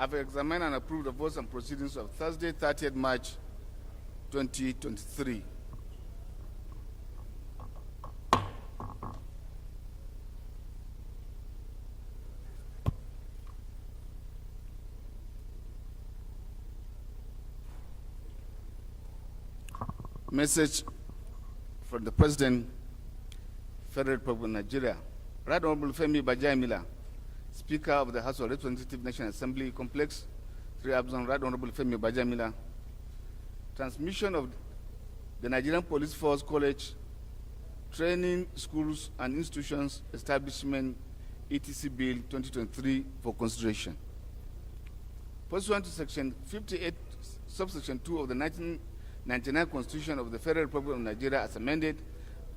I've examined and approved the votes and proceedings of Thursday, 30th March 2023. Message from the President, Federal Republic of Nigeria. Right Honorable Femi Bajamila, Speaker of the House of Representatives National Assembly Complex, 3 Abzon, Right Honorable Femi Bajamila. Transmission of the Nigerian Police Force College, Training Schools and Institutions Establishment, ETC Bill 2023 for consideration. Pursuant to Section 58, Subsection 2 of the 1999 Constitution of the Federal Republic of Nigeria as amended,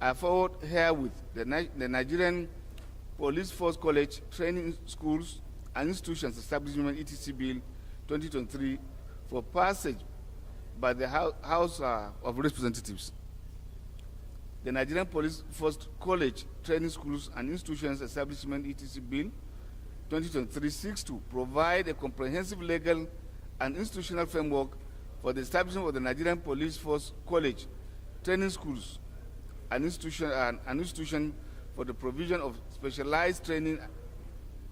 I forward herewith the Nigerian Police Force College, Training Schools and Institutions Establishment, ETC Bill 2023 for passage by the House of Representatives. The Nigerian Police Force College, Training Schools and Institutions Establishment, ETC Bill 2023 seeks to provide a comprehensive legal and institutional framework for the establishment of the Nigerian Police Force College, Training Schools and institution for the provision of specialized training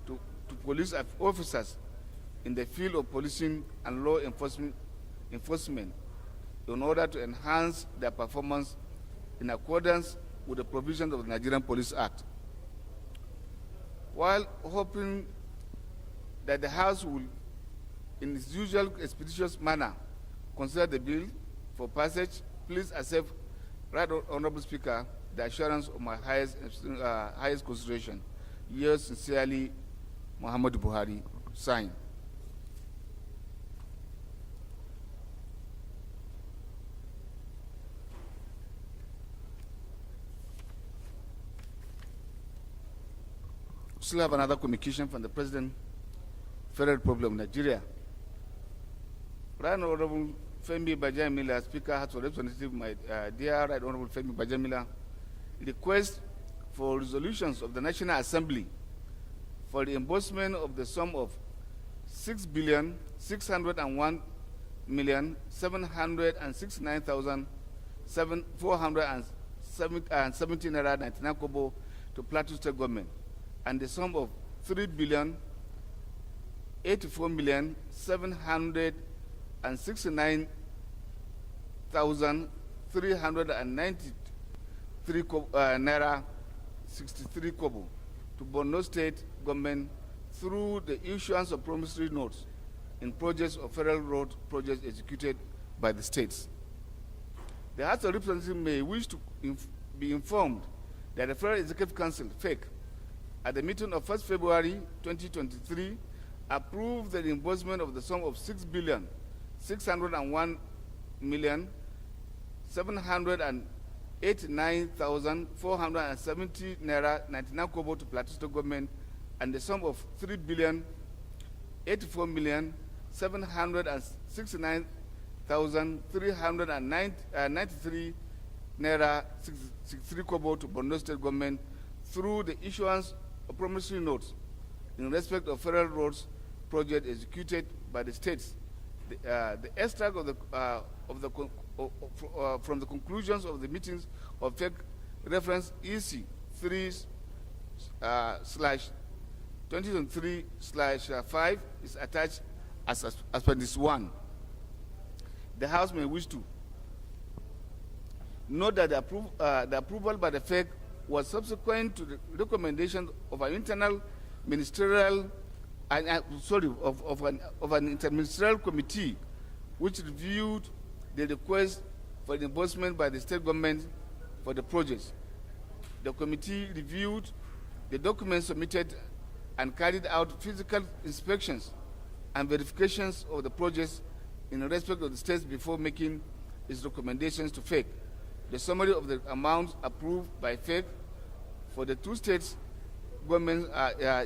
to police officers in the field of policing and law enforcement in order to enhance their performance in accordance with the provisions of the Nigerian Police Act. While hoping that the House will, in its usual expeditious manner, consider the bill for passage, please accept, Right Honorable Speaker, the assurance of my highest consideration. Yours sincerely, Muhammadu Buhari. Signed. Still have another communication from the President, Federal Republic of Nigeria. Right Honorable Femi Bajamila, Speaker, House of Representatives, my dear Right Honorable Femi Bajamila, request for resolutions of the National Assembly for the reimbursement of the sum of 6,601,769,470 naira 99 kobo to Plateau State Government, and the sum of 3,804,769,393 naira 63 kobo to Borno State Government through the issuance of promissory notes in projects of federal road projects executed by the states. The House of Representatives may wish to be informed that the Federal Executive Council, FEC, at the meeting of 1st February 2023, approved the reimbursement of the sum of 6,601,789,470 naira 99 kobo to Plateau State Government, and the sum of 3,084,769,393 naira 63 kobo to Borno State Government through the issuance of promissory notes in respect of federal roads project executed by the states. The extract from the conclusions of the meetings of FEC reference EC 3/2023/5 is attached as Appendix 1. The House may wish to note that the approval by the FEC was subsequent to the recommendation of an internal ministerial, of an interministerial committee which reviewed the request for reimbursement by the state government for the projects. The committee reviewed the documents submitted and carried out physical inspections and verifications of the projects in respect of the states before making its recommendations to FEC. The summary of the amounts approved by FEC for the two states governments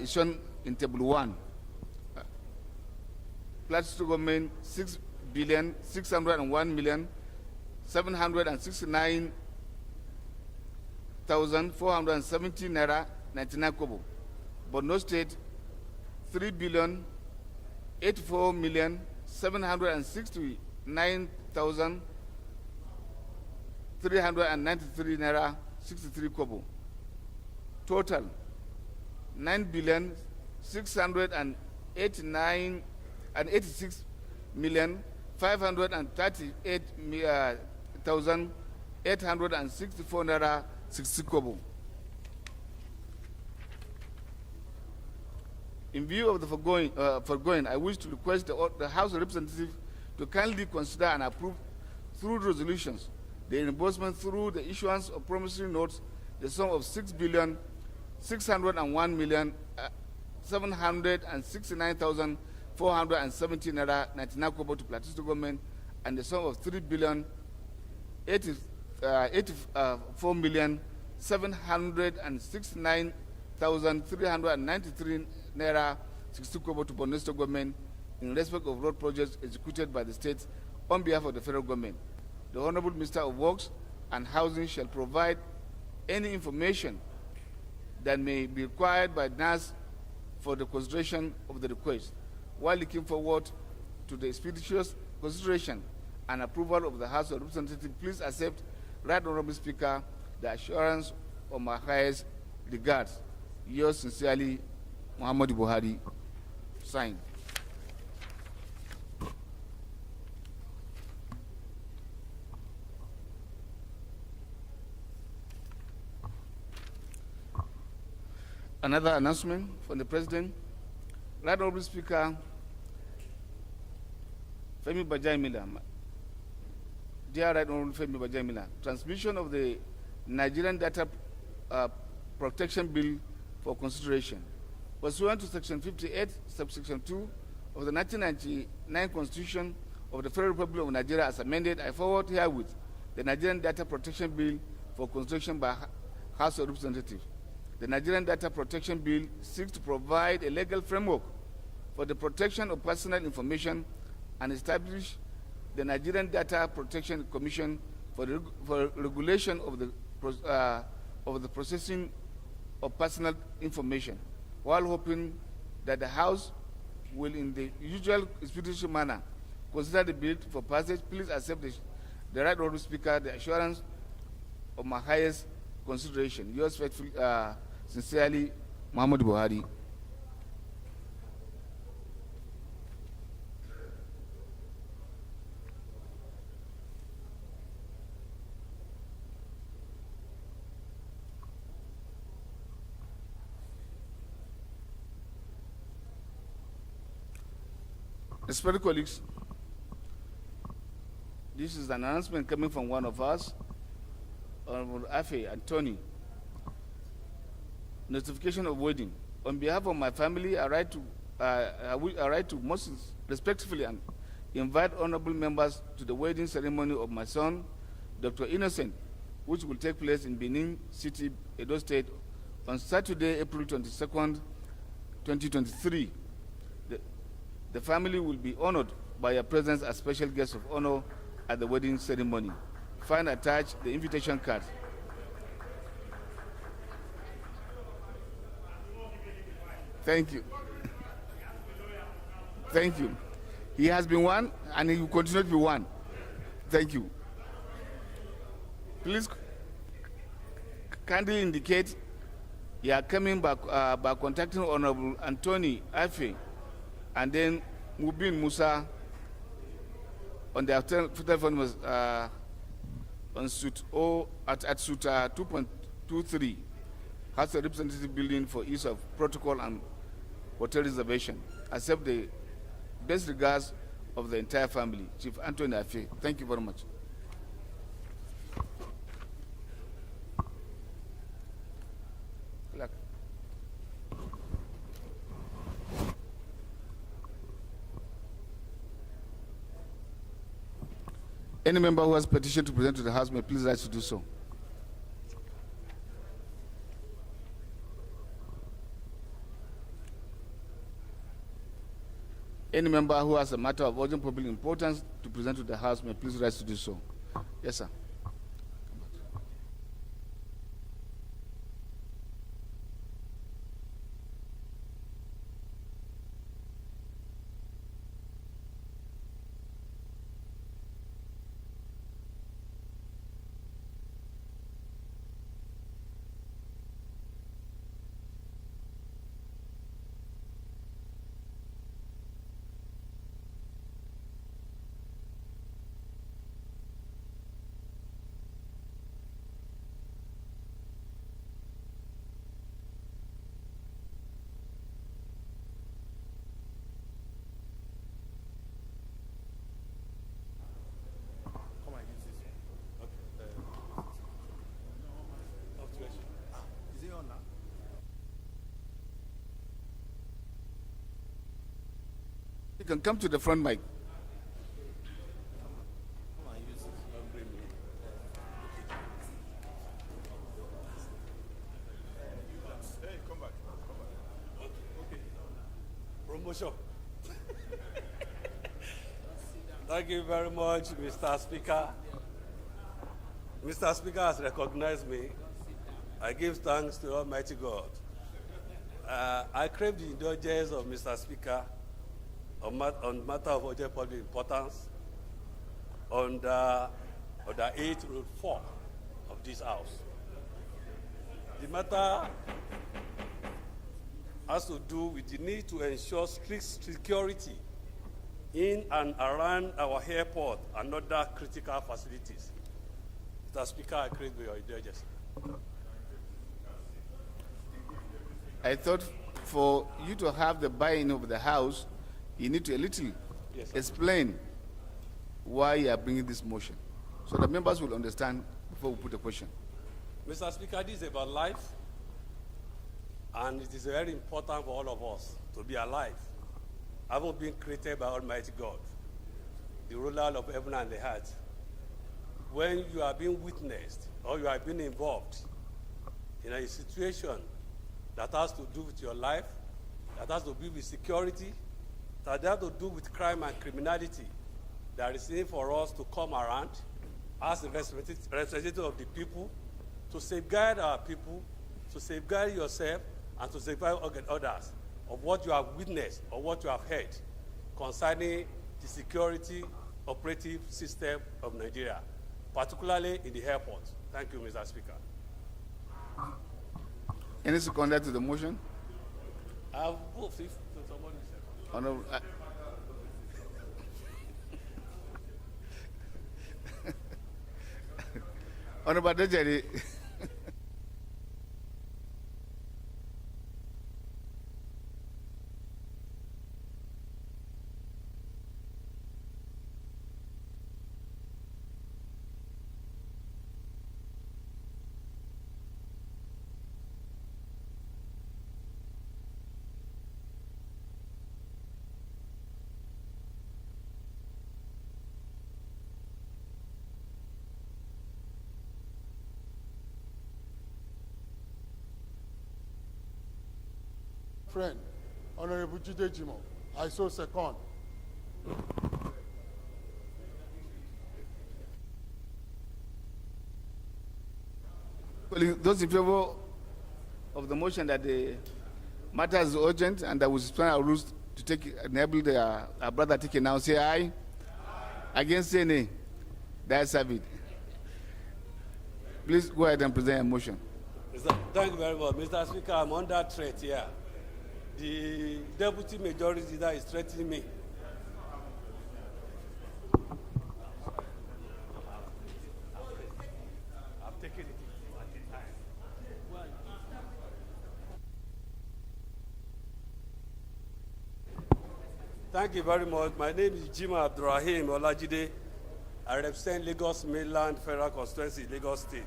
is shown in Table 1. Plateau State Government 6,601,769,470 naira 99 kobo. Borno State 3,084,769,393 84,769,393 naira 63 kobo. Total 9,689 and 86,538,864 naira 60 kobo. In view of the foregoing, I wish to request the House of Representatives to kindly consider and approve through resolutions the reimbursement through the issuance of promissory notes the sum of 6,601,769,470 naira 99 kobo to Plateau State government, and the sum of 3,084,769,393 naira 60 kobo to Borno State government in respect of road projects executed by the state on behalf of the federal government. The Honorable Minister of Works and Housing shall provide any information that may be required by NAS for the consideration of the request. While looking forward to the expeditious consideration and approval of the House of Representatives, please accept, Right Honorable Speaker, the assurance of my highest regards. Yours sincerely, Muhammadu Buhari. Signed. Another announcement from the President. Right Honorable Speaker, Femi Bajaimila, dear Right Honorable Femi Bajaimila, transmission of the Nigerian Data Protection Bill for consideration. Pursuant to Section 58, subsection 2 of the 1999 Constitution of the Federal Republic of Nigeria as amended, I forward herewith the Nigerian Data Protection Bill for consideration by House of Representatives. The Nigerian Data Protection Bill seeks to provide a legal framework for the protection of personal information and establish the Nigerian Data Protection Commission for regulation of the processing of personal information, while hoping that the House will, in the usual expeditious manner, consider the bill for passage. Please accept the Right Honorable Speaker the assurance of my highest consideration. Yours faithfully, sincerely, Muhammadu Buhari. Respected colleagues, this is an announcement coming from one of us, Honorable Afe Anthony. Notification of wedding. On behalf of my family, I write to most respectfully and invite honorable members to the wedding ceremony of my son, Dr. Innocent, which will take place in Benin City, Edo State, on Saturday, April 22nd, 2023. The family will be honored by your presence as special guests of honor at the wedding ceremony. Find attached the invitation card. Thank you. Thank you. He has been one, and he will continue to be one. Thank you. Please kindly indicate you are coming back by contacting Honorable Anthony Afe and then Mubin Musa on their telephone was on suite at suite 2.23, House of Representative building for ease of protocol and hotel reservation. Accept the best regards of the entire family. Chief Anthony Afe. Thank you very much. Any member who has petition to present to the House may please rise to do so. Any member who has a matter of urgent public importance to present to the House may please rise to do so. Yes, sir. You can come to the front mic. Hey, come back. Okay. Promotion. Thank you very much, Mr. Speaker. Mr. Speaker has recognized me. I give thanks to Almighty God. I crave the indulgence of Mr. Speaker on matter of urgent public importance on the 8 Rule 4 of this House. The matter has to do with the need to ensure strict security in and around our airport and other critical facilities. Mr. Speaker, I crave your indulgence. I thought for you to have the buy-in of the House, you need to a little explain why you are bringing this motion, so the members will understand before we put a question. Mr. Speaker, this is about life, and it is very important for all of us to be alive, having been created by Almighty God, the ruler of heaven and the earth. When you are being witnessed or you are being involved in a situation that has to do with your life, that has to do with security, that has to do with crime and criminality, there is need for us to come around as a representative of the people to safeguard our people, to safeguard yourself, and to safeguard others of what you have witnessed or what you have heard concerning the security operative system of Nigeria, particularly in the airport. Thank you, Mr. Speaker. Any seconder to the motion? I have both. If somebody said. Honorable, Honorable Dejeri. Friend, Honorable Jide Jimo, I so second. Those in favor of the motion that the matter is urgent and that we suspend our rules to enable our brother take it now, say aye. Against, say nay. That's it. Please go ahead and present a motion. Thank you very much. Mr. Speaker, I'm under threat here. The deputy majority leader is threatening me. I've taken it. Thank you very much. My name is Jima Abdurrahim Olajide. I represent Lagos Mainland Federal Constituency, Lagos State.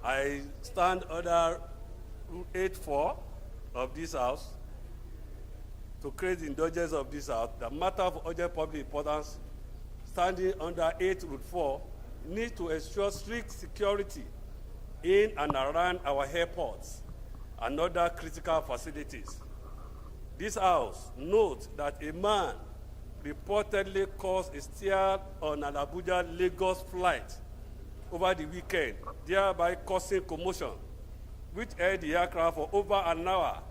I stand under Rule 8.4 of this House to create the indulgence of this House. The matter of urgent public importance, standing under 8 Rule 4, needs to ensure strict security in and around our airports and other critical facilities. This House notes that a man reportedly caused a stir on an Abuja-Lagos flight over the weekend, thereby causing commotion, which held the aircraft for over an hour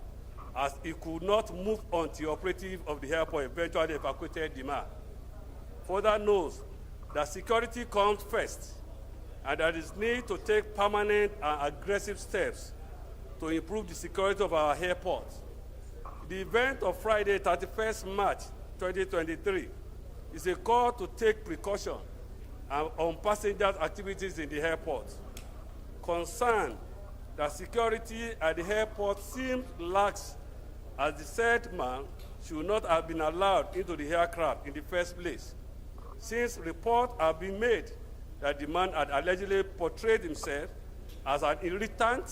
as he could not move on to the operative of the airport eventually evacuated the man. Further notes that security comes first and there is need to take permanent and aggressive steps to improve the security of our airports. The event of Friday, 31st March 2023 is a call to take precaution on passengers' activities in the airport. Concerned that security at the airport seems lax, as the said man should not have been allowed into the aircraft in the first place, since reports have been made that the man had allegedly portrayed himself as an irritant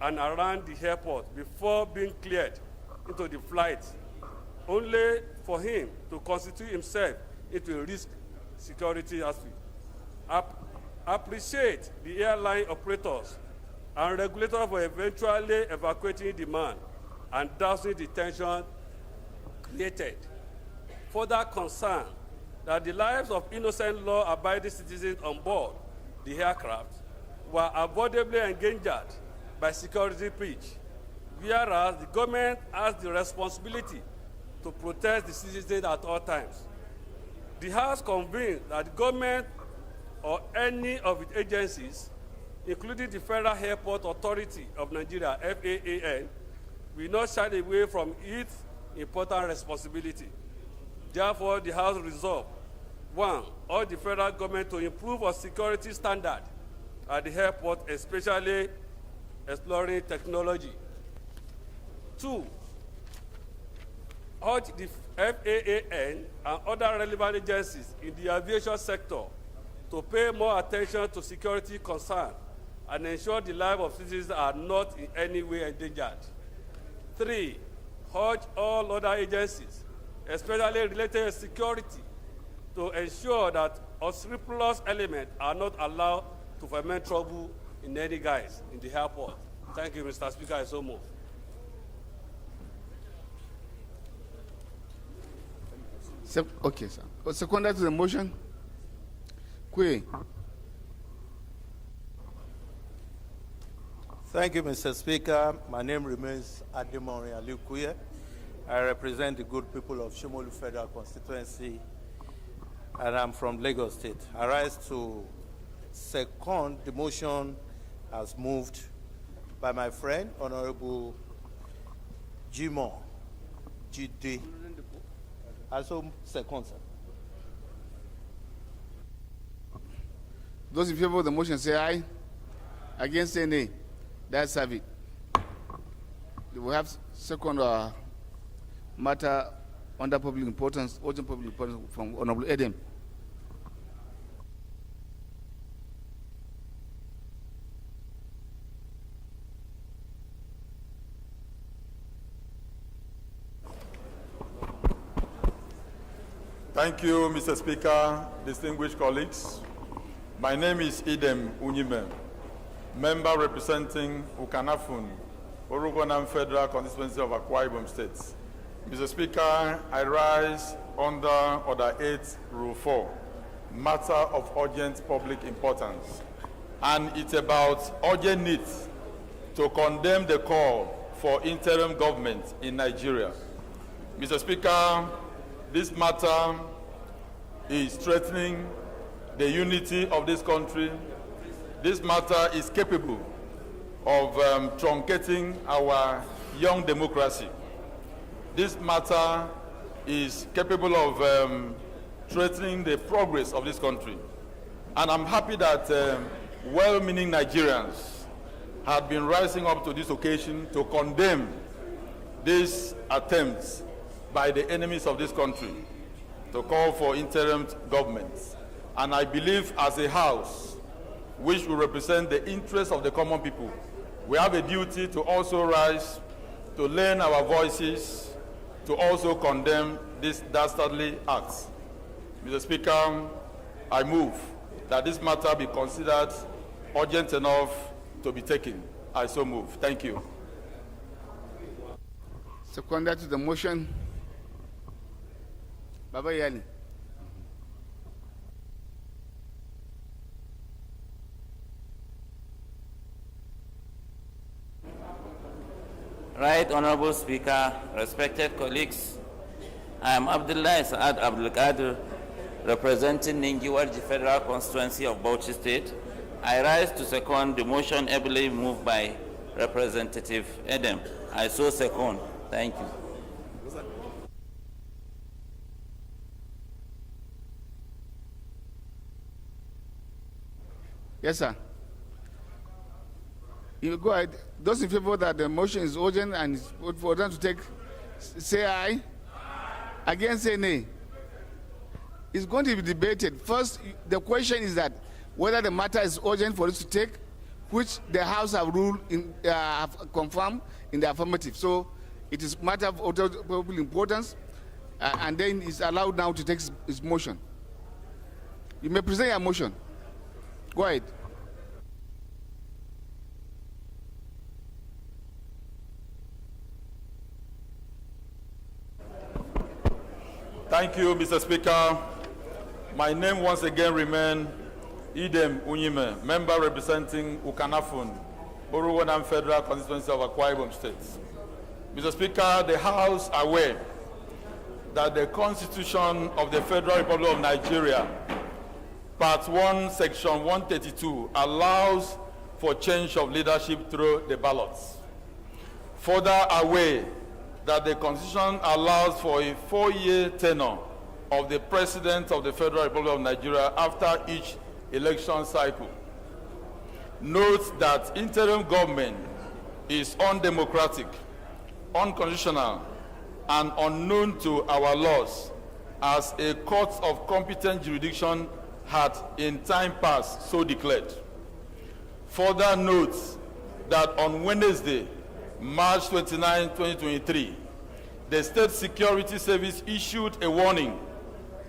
and around the airport before being cleared into the flight, only for him to constitute himself into a risk security outfit. Appreciate the airline operators and regulators for eventually evacuating the man and dousing the tension created. Further concern that the lives of innocent law-abiding citizens on board the aircraft were avoidably endangered by security breach, whereas the government has the responsibility to protect the citizens at all times. The House convened that the government or any of its agencies, including the Federal Airport Authority of Nigeria, FAAN, will not shy away from its important responsibility. Therefore, the House resolved, 1, urge the federal government to improve our security standard at the airport, especially exploring technology. 2, urge the FAAN and other relevant agencies in the aviation sector to pay more attention to security concerns and ensure the lives of citizens are not in any way endangered. 3, urge all other agencies, especially related to security, to ensure that unscrupulous elements are not allowed to foment trouble in any guise in the airport. Thank you, Mr. Speaker. I so move. Okay, sir. Secondary to the motion. Kwe. Thank you, Mr. Speaker. My name remains Ademori Alikuye. I represent the good people of Shomolu Federal Constituency, and I'm from Lagos State. I rise to second the motion as moved by my friend, Honorable Jimoh Jide. Also second, sir. Those in favor of the motion say aye. Against say nay. That's have it. We have second matter under public importance, urgent public importance from Honorable Edem. Thank you, Mr. Speaker, distinguished colleagues. My name is Idem Unyime, member representing Ukanafun, Orogonam Federal Constituency of Akwa Ibom State. Mr. Speaker, I rise under Order 8, Rule 4, matter of urgent public importance. And it's about urgent need to condemn the call for interim government in Nigeria. Mr. Speaker, this matter is threatening the unity of this country. This matter is capable of truncating our young democracy. This matter is capable of threatening the progress of this country. And I'm happy that well-meaning Nigerians have been rising up to this occasion to condemn these attempts by the enemies of this country to call for interim government. And I believe as a house, which will represent the interests of the common people, we have a duty to also rise, to lend our voices, to also condemn these dastardly acts. Mr. Speaker, I move that this matter be considered urgent enough to be taken. I so move. Thank you. Secondary to the motion. Baba Yali. Right, Honorable Speaker, respected colleagues, I am Abdullah Saad Abdul Qadir, representing Ningiwarji Federal Constituency of Bauchi State. I rise to second the motion ably moved by Representative Edem. I so second. Thank you. Yes, sir. You go ahead. Those in favor that the motion is urgent and for them to take, say aye. Against, say nay. It's going to be debated. First, the question is that whether the matter is urgent for us to take, which the House have ruled in, have confirmed in the affirmative. So it is matter of public importance. and then is allowed now to take his motion. You may present your motion. Go ahead. Thank you, Mr. Speaker. My name once again remains Idem Unyime, member representing Ukanafun, Oruwanam Federal Constituency of Akwa Ibom State. Mr. Speaker, the House aware that the Constitution of the Federal Republic of Nigeria, Part 1, Section 132, allows for change of leadership through the ballots. Further aware that the Constitution allows for a 4-year tenure of the President of the Federal Republic of Nigeria after each election cycle. Note that interim government is undemocratic, unconstitutional, and unknown to our laws, as a court of competent jurisdiction had in time past so declared. Further notes that on Wednesday, March 29, 2023, the State Security Service issued a warning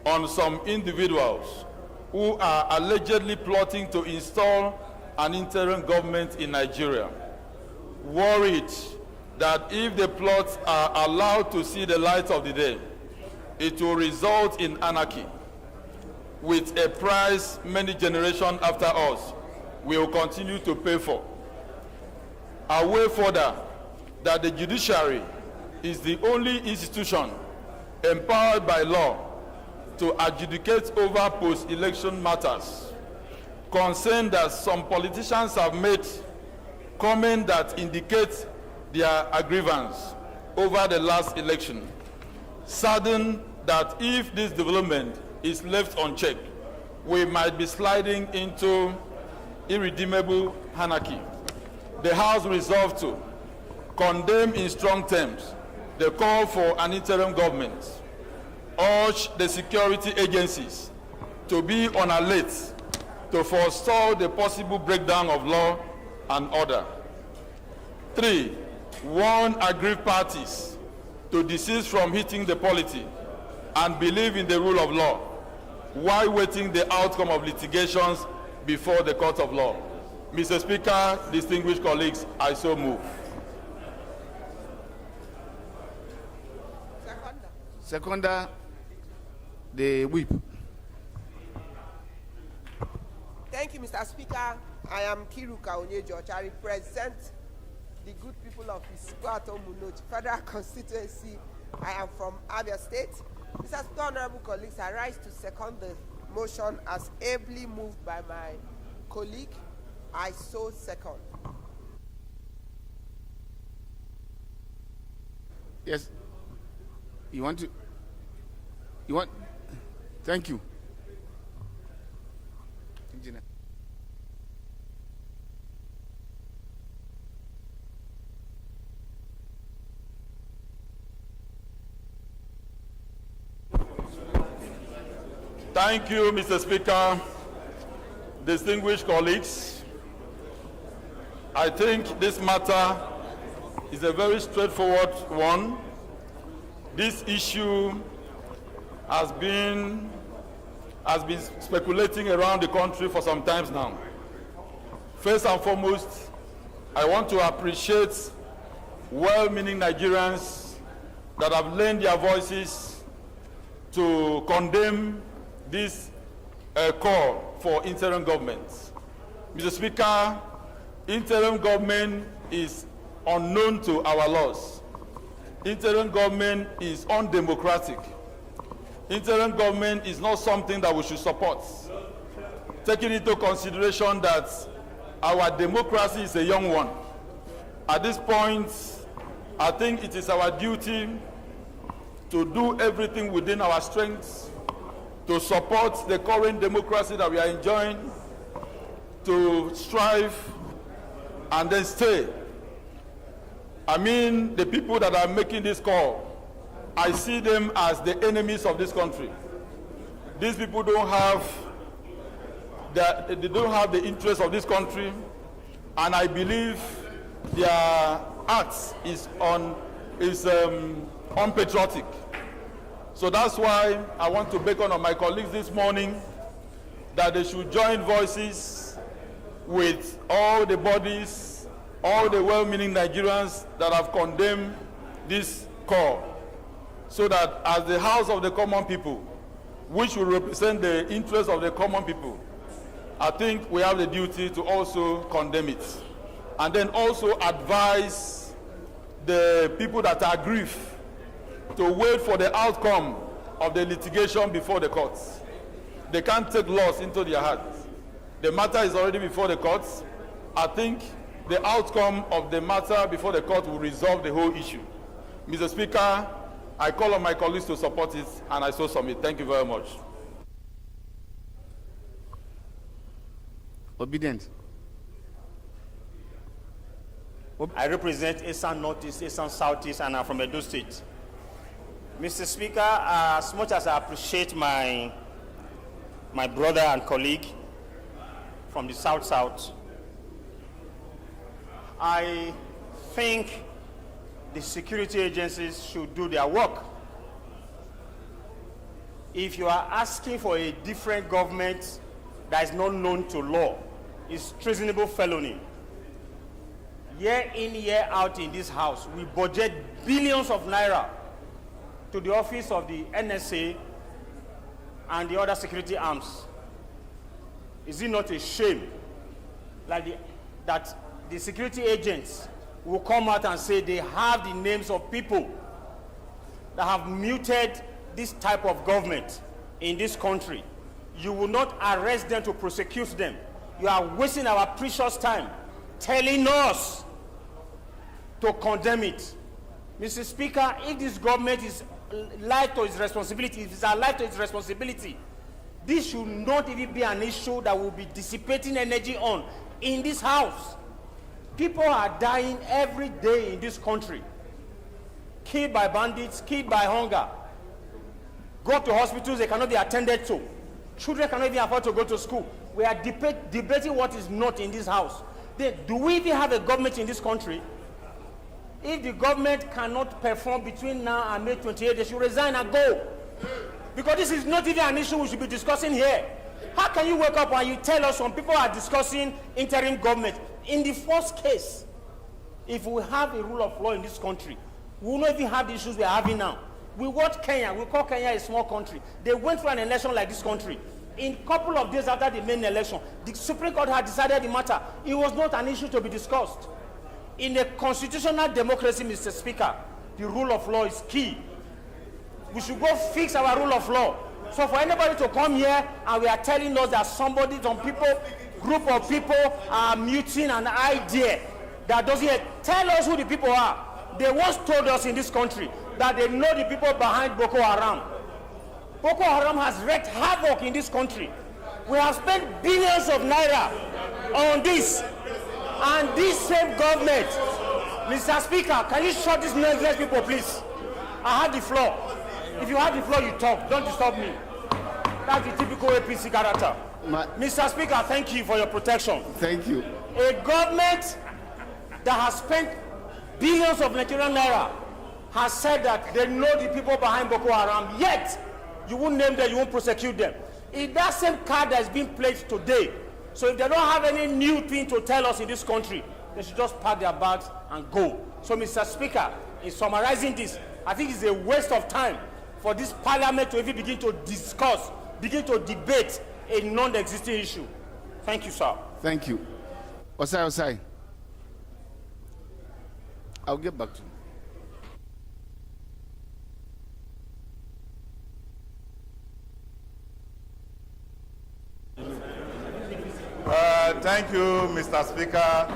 on some individuals who are allegedly plotting to install an interim government in Nigeria, worried that if the plots are allowed to see the light of the day, it will result in anarchy, with a price many generations after us will continue to pay for. Aware further that the judiciary is the only institution empowered by law to adjudicate over post-election matters, concerned that some politicians have made comments that indicate their aggrievance over the last election, saddened that if this development is left unchecked, we might be sliding into irredeemable anarchy. The House resolved to condemn in strong terms the call for an interim government, urge the security agencies to be on alert to forestall the possible breakdown of law and order. 3, warn aggrieved parties to desist from hitting the polity and believe in the rule of law while waiting the outcome of litigations before the court of law. Mr. Speaker, distinguished colleagues, I so move. Seconder, the whip. Thank you, Mr. Speaker. I am Kiruka Onyegeorge. I represent the good people of Isukwato Munochi Federal Constituency. I am from Abia State. Mr. Speaker, honorable colleagues, I rise to second the motion as ably moved by my colleague. I so second. Yes. You want to? You want? Thank you. Engineer. Thank you, Mr. Speaker. Distinguished colleagues, I think this matter is a very straightforward one. This issue has been speculating around the country for some time now. First and foremost, I want to appreciate well-meaning Nigerians that have lent their voices to condemn this call for interim government. Mr. Speaker, interim government is unknown to our laws. Interim government is undemocratic. Interim government is not something that we should support, taking into consideration that our democracy is a young one. At this point, I think it is our duty to do everything within our strength to support the current democracy that we are enjoying, to strive and then stay. I mean, the people that are making this call, I see them as the enemies of this country. These people don't have the interest of this country, and I believe their acts is unpatriotic. So that's why I want to beckon on my colleagues this morning that they should join voices with all the bodies, all the well-meaning Nigerians that have condemned this call, so that as the House of the Common People, which will represent the interests of the common people, I think we have the duty to also condemn it. And then also advise the people that are aggrieved to wait for the outcome of the litigation before the courts. They can't take loss into their hearts. The matter is already before the courts. I think the outcome of the matter before the court will resolve the whole issue. Mr. Speaker, I call on my colleagues to support it, and I so submit. Thank you very much. Obedient. I represent Esan Northeast, Esan Southeast, and I'm from Edo State. Mr. Speaker, as much as I appreciate my brother and colleague from the South, I think the security agencies should do their work. If you are asking for a different government that is not known to law, it's treasonable felony. Year in, year out in this house, we budget billions of naira to the office of the NSA and the other security arms. Is it not a shame that the security agents will come out and say they have the names of people that have muted this type of government in this country? You will not arrest them to prosecute them. You are wasting our precious time telling us to condemn it. Mr. Speaker, if this government is alive to its responsibility, if it's alive to its responsibility, this should not even be an issue that will be dissipating energy on in this house. People are dying every day in this country, killed by bandits, killed by hunger. Go to hospitals, they cannot be attended to. Children cannot even afford to go to school. We are debating what is not in this house. Do we even have a government in this country? If the government cannot perform between now and May 28, they should resign and go. Because this is not even an issue we should be discussing here. How can you wake up and you tell us some people are discussing interim government? In the first case, if we have a rule of law in this country, we will not even have the issues we are having now. We watch Kenya, we call Kenya a small country. They went through an election like this country. In a couple of days after the main election, the Supreme Court had decided the matter. It was not an issue to be discussed. In a constitutional democracy, Mr. Speaker, the rule of law is key. We should go fix our rule of law. So for anybody to come here and we are telling us that some people, group of people are muting an idea that doesn't yet tell us who the people are. They once told us in this country that they know the people behind Boko Haram. Boko Haram has wreaked havoc in this country. We have spent billions of naira on this. And this same government, Mr. Speaker, can you shut these nerveless people, please? I have the floor. If you have the floor, you talk. Don't disturb me. That's the typical APC character. Mr. Speaker, thank you for your protection. Thank you. A government that has spent billions of Nigerian naira has said that they know the people behind Boko Haram, yet you won't name them, you won't prosecute them. It's that same card that is being played today. So if they don't have any new thing to tell us in this country, they should just pack their bags and go. So, Mr. Speaker, in summarizing this, I think it's a waste of time for this parliament to even begin to discuss, begin to debate a non-existing issue. Thank you, sir. Thank you. Osai. I'll get back to you. Thank you, Mr. Speaker.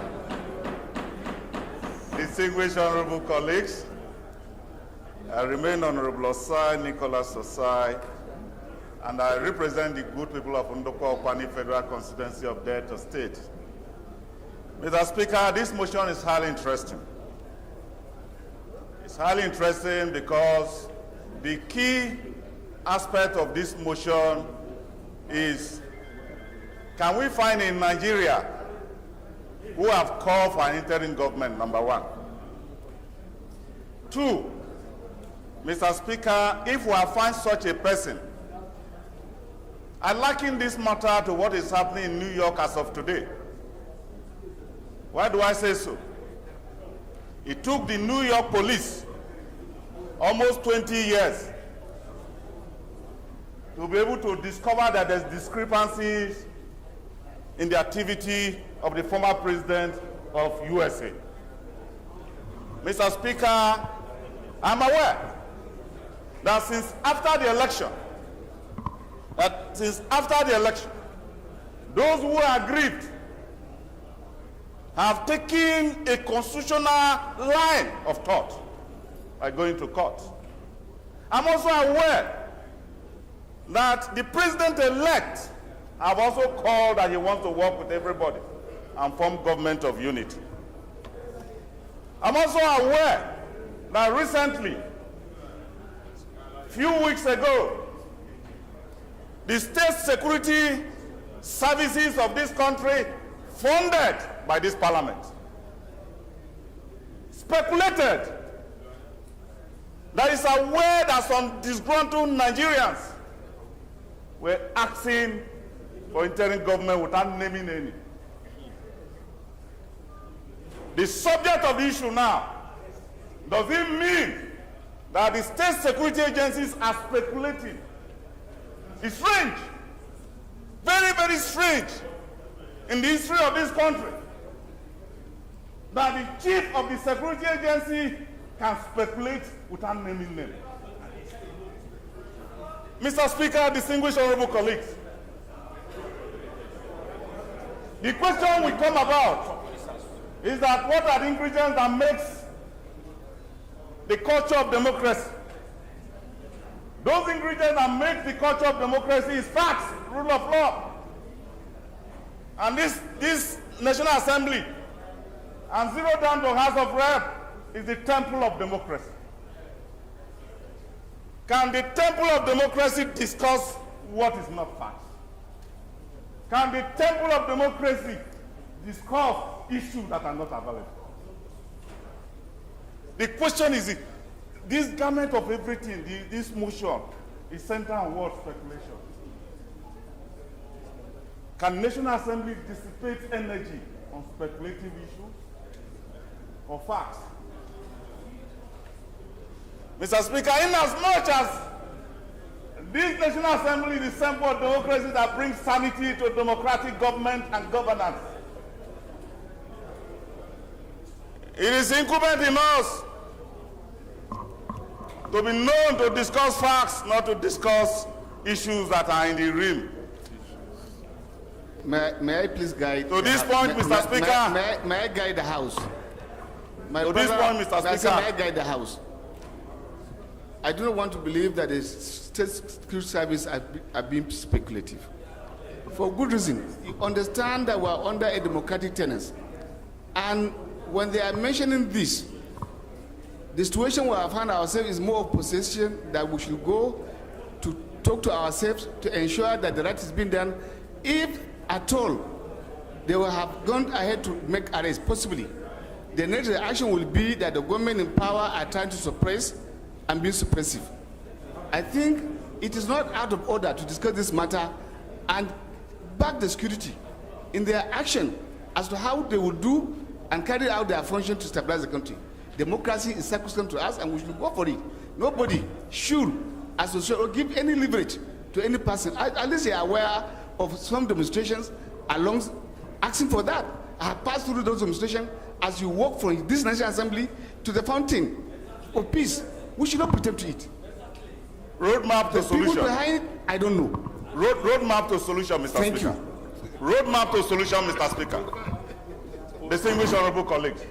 Distinguished honorable colleagues, I remain Honorable Osai Nicholas Osai, and I represent the good people of Ndokwa Okwani Federal Constituency of Delta State. Mr. Speaker, this motion is highly interesting. It's highly interesting because the key aspect of this motion is, can we find in Nigeria who have called for an interim government, number one? Two, Mr. Speaker, if we find such a person, I liken this matter to what is happening in New York as of today. Why do I say so? It took the New York police almost 20 years to be able to discover that there's discrepancies in the activity of the former president of USA. Mr. Speaker, I'm aware that since after the election, those who are aggrieved have taken a constitutional line of thought by going to court. I'm also aware that the president-elect have also called that he wants to work with everybody and form government of unity. I'm also aware that recently, few weeks ago, the state security services of this country, funded by this parliament, speculated that is aware that some disgruntled Nigerians were asking for interim government without naming any. The subject of the issue now, does it mean that the state security agencies are speculating? It's strange, very, very strange in the history of this country that the chief of the security agency can speculate without naming them. Mr. Speaker, distinguished honorable colleagues, the question will come about is that what are the ingredients that makes the culture of democracy? Those ingredients that make the culture of democracy is facts, rule of law. And this National Assembly and zero down to House of Rep is the temple of democracy. Can the temple of democracy discuss what is not facts? Can the temple of democracy discuss issues that are not available? The question is, this garment of everything, this motion, is centered on what? Speculation. Can National Assembly dissipate energy on speculative issues or facts? Mr. Speaker, in as much as this National Assembly is the symbol of democracy that brings sanity to democratic government and governance, it is incumbent in us to be known to discuss facts, not to discuss issues that are in the realm. May I please guide? To this point, Mr. Speaker. May I guide the House? To this point, Mr. Speaker. May I guide the House? I do not want to believe that the state security service are being speculative. For good reason. You understand that we are under a democratic tenets. And when they are mentioning this, the situation we have found ourselves is more of possession, that we should go to talk to ourselves to ensure that the right is being done. If at all they will have gone ahead to make arrests, possibly, the next reaction will be that the government in power are trying to suppress and be suppressive. I think it is not out of order to discuss this matter and back the security in their action as to how they will do and carry out their function to stabilize the country. Democracy is sacrosanct to us and we should go for it. Nobody should associate or give any leverage to any person. At least they are aware of some demonstrations along asking for that. I have passed through those demonstrations as you walk from this National Assembly to the fountain of peace. We should not pretend to it. Roadmap to solution. People behind it, I don't know. Roadmap to solution, Mr. Thank Speaker. you. Roadmap to solution, Mr. Speaker. Distinguished honorable colleagues.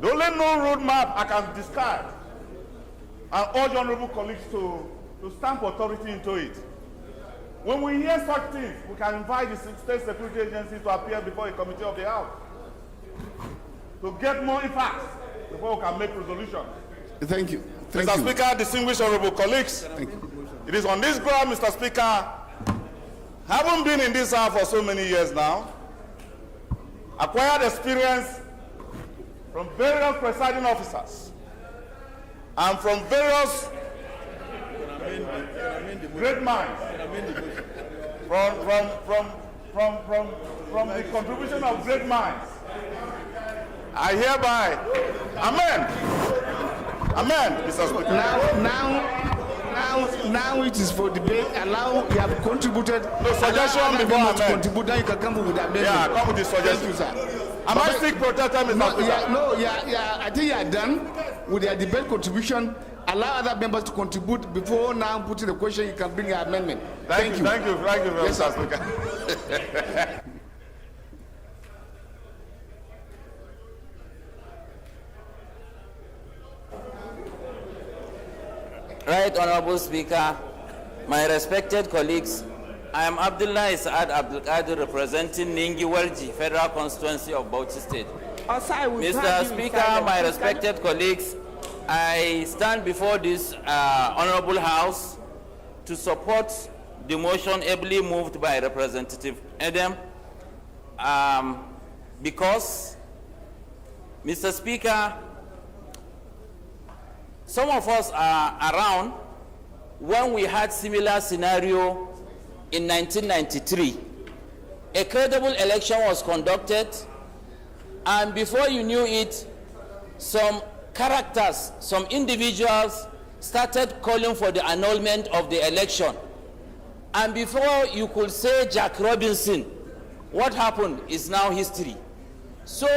The only no roadmap I can discard and urge honorable colleagues to stamp authority into it. When we hear such things, we can invite the state security agencies to appear before a committee of the House to get more facts before we can make resolutions. Thank you. Thank Mr. you. Speaker, distinguished honorable colleagues, it is on this ground, Mr. Speaker, having been in this House for so many years now, acquired experience from various presiding officers and from various great minds. From the contribution of great minds. I hereby, amen. Amen, Mr. Speaker. Now it is for debate. Allow, you have contributed. No suggestion allow before members to amend. contribute. Then you can come with amendment. Yeah, come with the suggestion. Thank you, sir. Am I still protected, Mr. No, Speaker? I think you are done with your debate contribution. Allow other members to contribute before now putting the question. You can bring your amendment. Thank you. Thank you, Yes, Mr. sir. Speaker. Right Honorable Speaker, my respected colleagues, I am Abdullah Saad Abdul Qadir representing Ningi Walji, Federal Constituency of Bauchi State. Mr. Speaker, my respected colleagues, I stand before this honorable House to support the motion ably moved by Representative Edem because, Mr. Speaker, some of us are around when we had similar scenario in 1993. A credible election was conducted, and before you knew it, some characters, some individuals started calling for the annulment of the election. And before you could say Jack Robinson, what happened is now history. So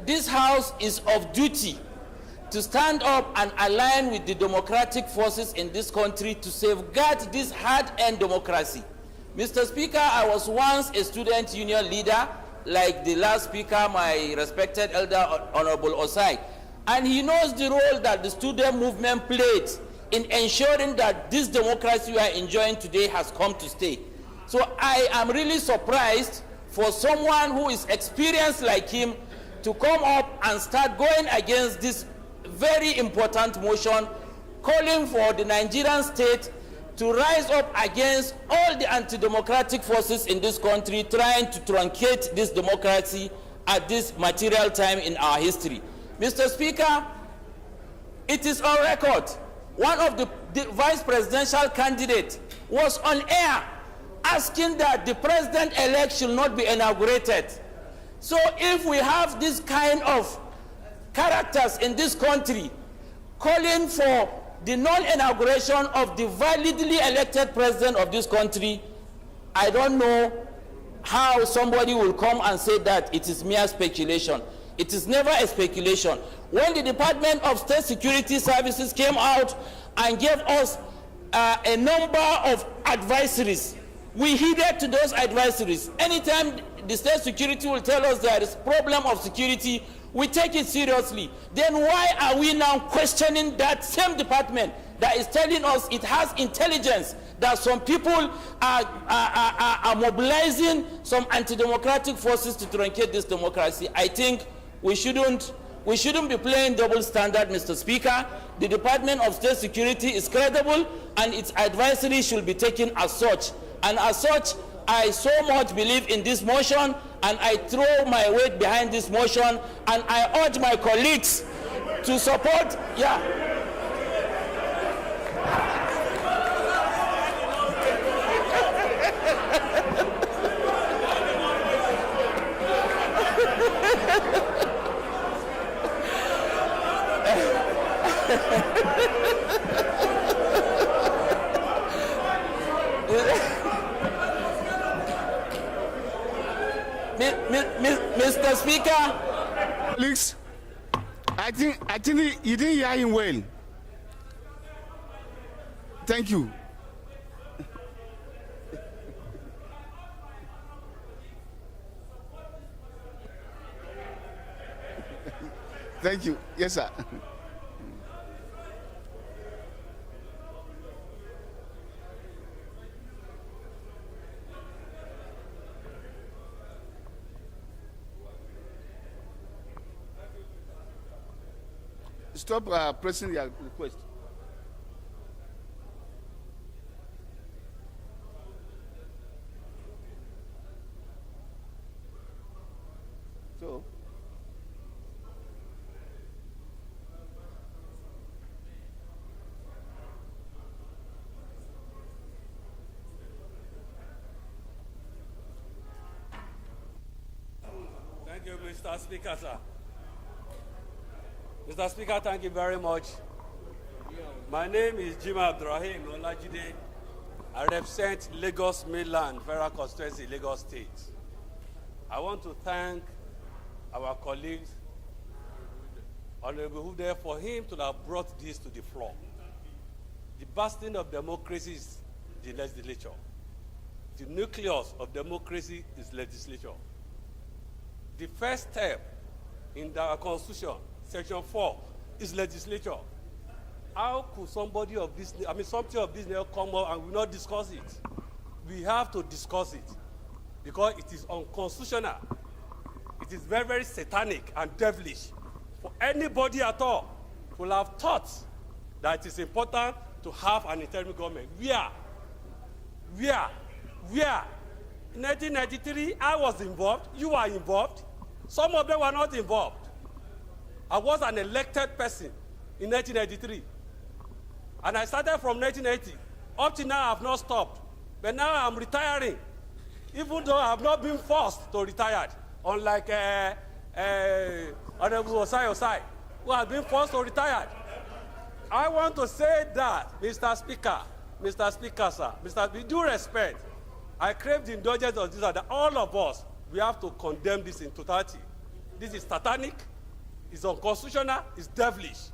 this House is of duty to stand up and align with the democratic forces in this country to safeguard this hard-earned democracy. Mr. Speaker, I was once a student union leader, like the last speaker, my respected elder, Honorable Osai. And he knows the role that the student movement played in ensuring that this democracy we are enjoying today has come to stay. So I am really surprised for someone who is experienced like him to come up and start going against this very important motion, calling for the Nigerian state to rise up against all the anti-democratic forces in this country trying to truncate this democracy at this material time in our history. Mr. Speaker, it is on record. One of the vice presidential candidates was on air asking that the president-elect should not be inaugurated. So if we have this kind of characters in this country calling for the non-inauguration of the validly elected president of this country, I don't know how somebody will come and say that it is mere speculation. It is never a speculation. When the Department of State Security Services came out and gave us a number of advisories, we heeded to those advisories. Anytime the state security will tell us there is problem of security, we take it seriously. Then why are we now questioning that same department that is telling us it has intelligence that some people are mobilizing some anti-democratic forces to truncate this democracy? I think we shouldn't be playing double standard, Mr. Speaker. The Department of State Security is credible and its advisory should be taken as such. And as such, I so much believe in this motion and I throw my weight behind this motion and I urge my colleagues to support, Mr. Speaker. Colleagues, I think you didn't hear him well. Thank you. Thank you. Yes, sir. Stop pressing your request. So, Mr. Speaker, sir. Mr. Speaker, thank you very much. My name is Jima Abdurrahim Olajide. I represent Lagos Mainland Federal Constituency, Lagos State. I want to thank our colleagues, Honorable Hude, for him to have brought this to the floor. The bastion of democracy is the legislature. The nucleus of democracy is legislature. The first step in the Constitution, Section 4, is legislature. How could somebody of this, something of this nature come up and we not discuss it? We have to discuss it because it is unconstitutional. It is very, very satanic and devilish for anybody at all who have thought that it is important to have an interim government. Where? In 1993, I was involved, you were involved. Some of them were not involved. I was an elected person in 1993. And I started from 1980. Up to now, I have not stopped. But now I'm retiring, even though I have not been forced to retire, unlike Honorable Osai, who has been forced to retire. I want to say that, Mr. Speaker, sir, with due respect, I crave the indulgence of this, that all of us, we have to condemn this in totality. This is satanic, it's unconstitutional, it's devilish.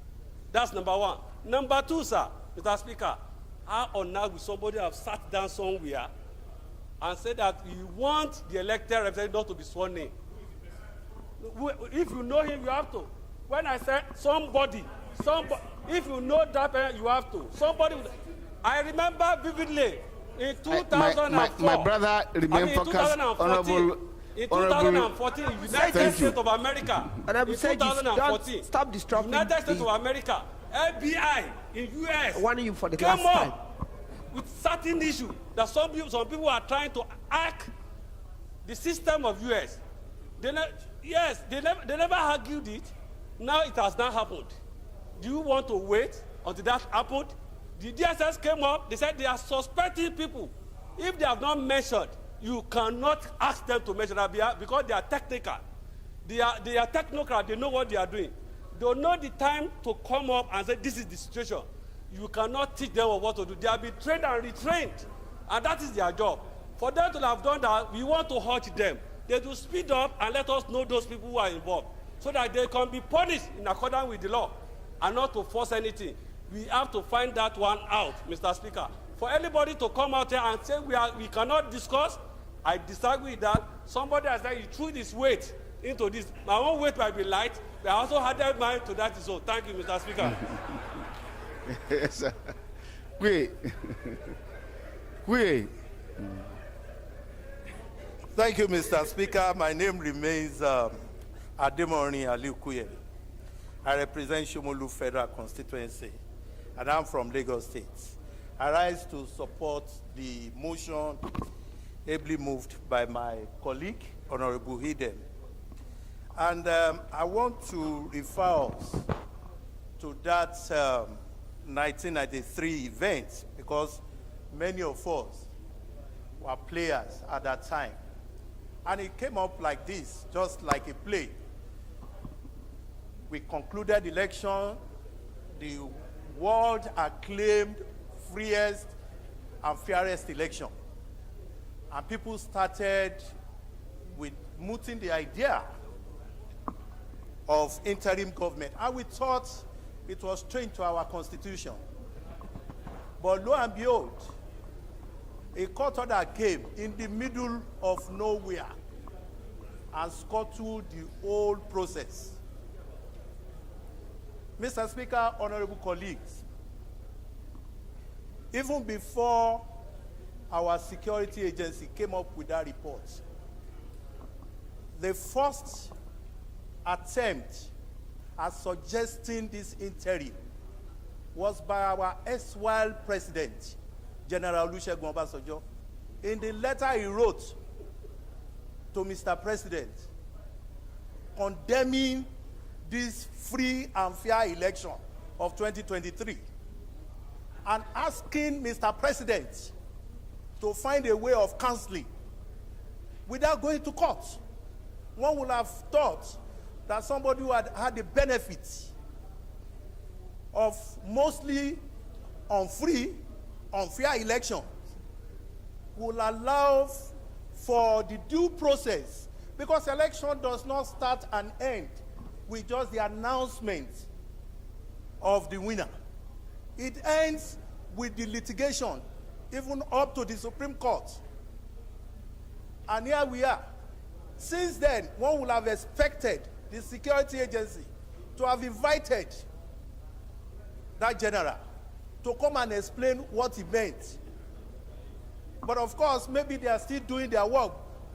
That's number one. Number two, sir, Mr. Speaker, how on earth will somebody have sat down somewhere and said that you want the elected representative not to be sworn in? If you know him, you have to. When I said somebody, if you know that person, you have to. I remember vividly in 2004. My brother remained focused, Honorable. In 2014, United States of America. In 2014, stop disrupting. United States of America, FBI in US Warning you for the came last time. up with certain issue that some people are trying to hack the system of US. They never argued it. Now it has not happened. Do you want to wait until that happened? The DSS came up. They said they are suspecting people. If they have not mentioned, you cannot ask them to mention that because they are technical. They are technocrat. They know what they are doing. They don't know the time to come up and say this is the situation. You cannot teach them what to do. They have been trained and retrained, and that is their job. For them to have done that, we want to hurt them. They do speed up and let us know those people who are involved, so that they can be punished in accordance with the law, and not to force anything. We have to find that one out, Mr. Speaker. For anybody to come out here and say we cannot discuss, I disagree with that. Somebody has said he threw this weight into this. My own weight might be light, but I also added mine to that. So thank you, Mr. Speaker. Yes, sir. Wait. Thank you, Mr. Speaker. My name remains Ademori Aliukuye. I represent Shomolu Federal Constituency, and I'm from Lagos State. I rise to support the motion ably moved by my colleague, Honorable Hidden. And I want to refer us to that 1993 event because many of us were players at that time. And it came up like this, just like a play. We concluded the election, the world acclaimed freest and fairest election. And people started with mooting the idea of interim government. And we thought it was trained to our constitution. But lo and behold, a court order came in the middle of nowhere and scuttled the whole process. Mr. Speaker, honorable colleagues, even before our security agency came up with that report, the first attempt at suggesting this interim was by our erstwhile president, General Olusegun Obasanjo, in the letter he wrote to Mr. President, condemning this free and fair election of 2023 and asking Mr. President to find a way of counseling without going to court. one would have thought that somebody who had had the benefit of mostly unfair elections will allow for the due process, because election does not start and end with just the announcement of the winner. It ends with the litigation, even up to the Supreme Court. And here we are. Since then, one would have expected the security agency to have invited that general to come and explain what he meant. But of course, maybe they are still doing their work.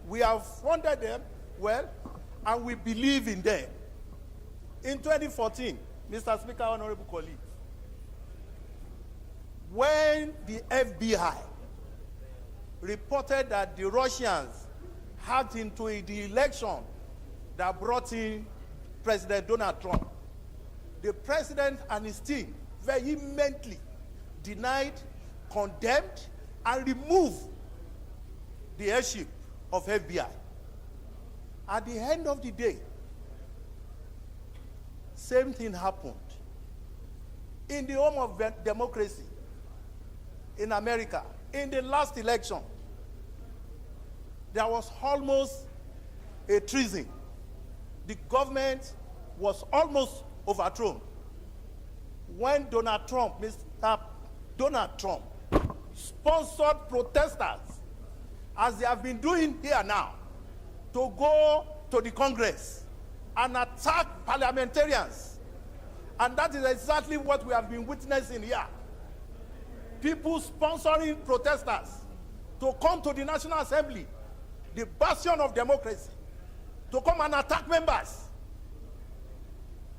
We have funded them well, and we believe in them. In 2014, Mr. Speaker, honorable colleagues, when the FBI reported that the Russians hacked into the election that brought in President Donald Trump, the president and his team vehemently denied, condemned, and removed the headship of FBI. At the end of the day, same thing happened. In the home of democracy, in America, in the last election, there was almost a treason. The government was almost overthrown when Donald Trump, Mr. Donald Trump, sponsored protesters, as they have been doing here now, to go to the Congress and attack parliamentarians. And that is exactly what we have been witnessing here. People sponsoring protesters to come to the National Assembly, the bastion of democracy, to come and attack members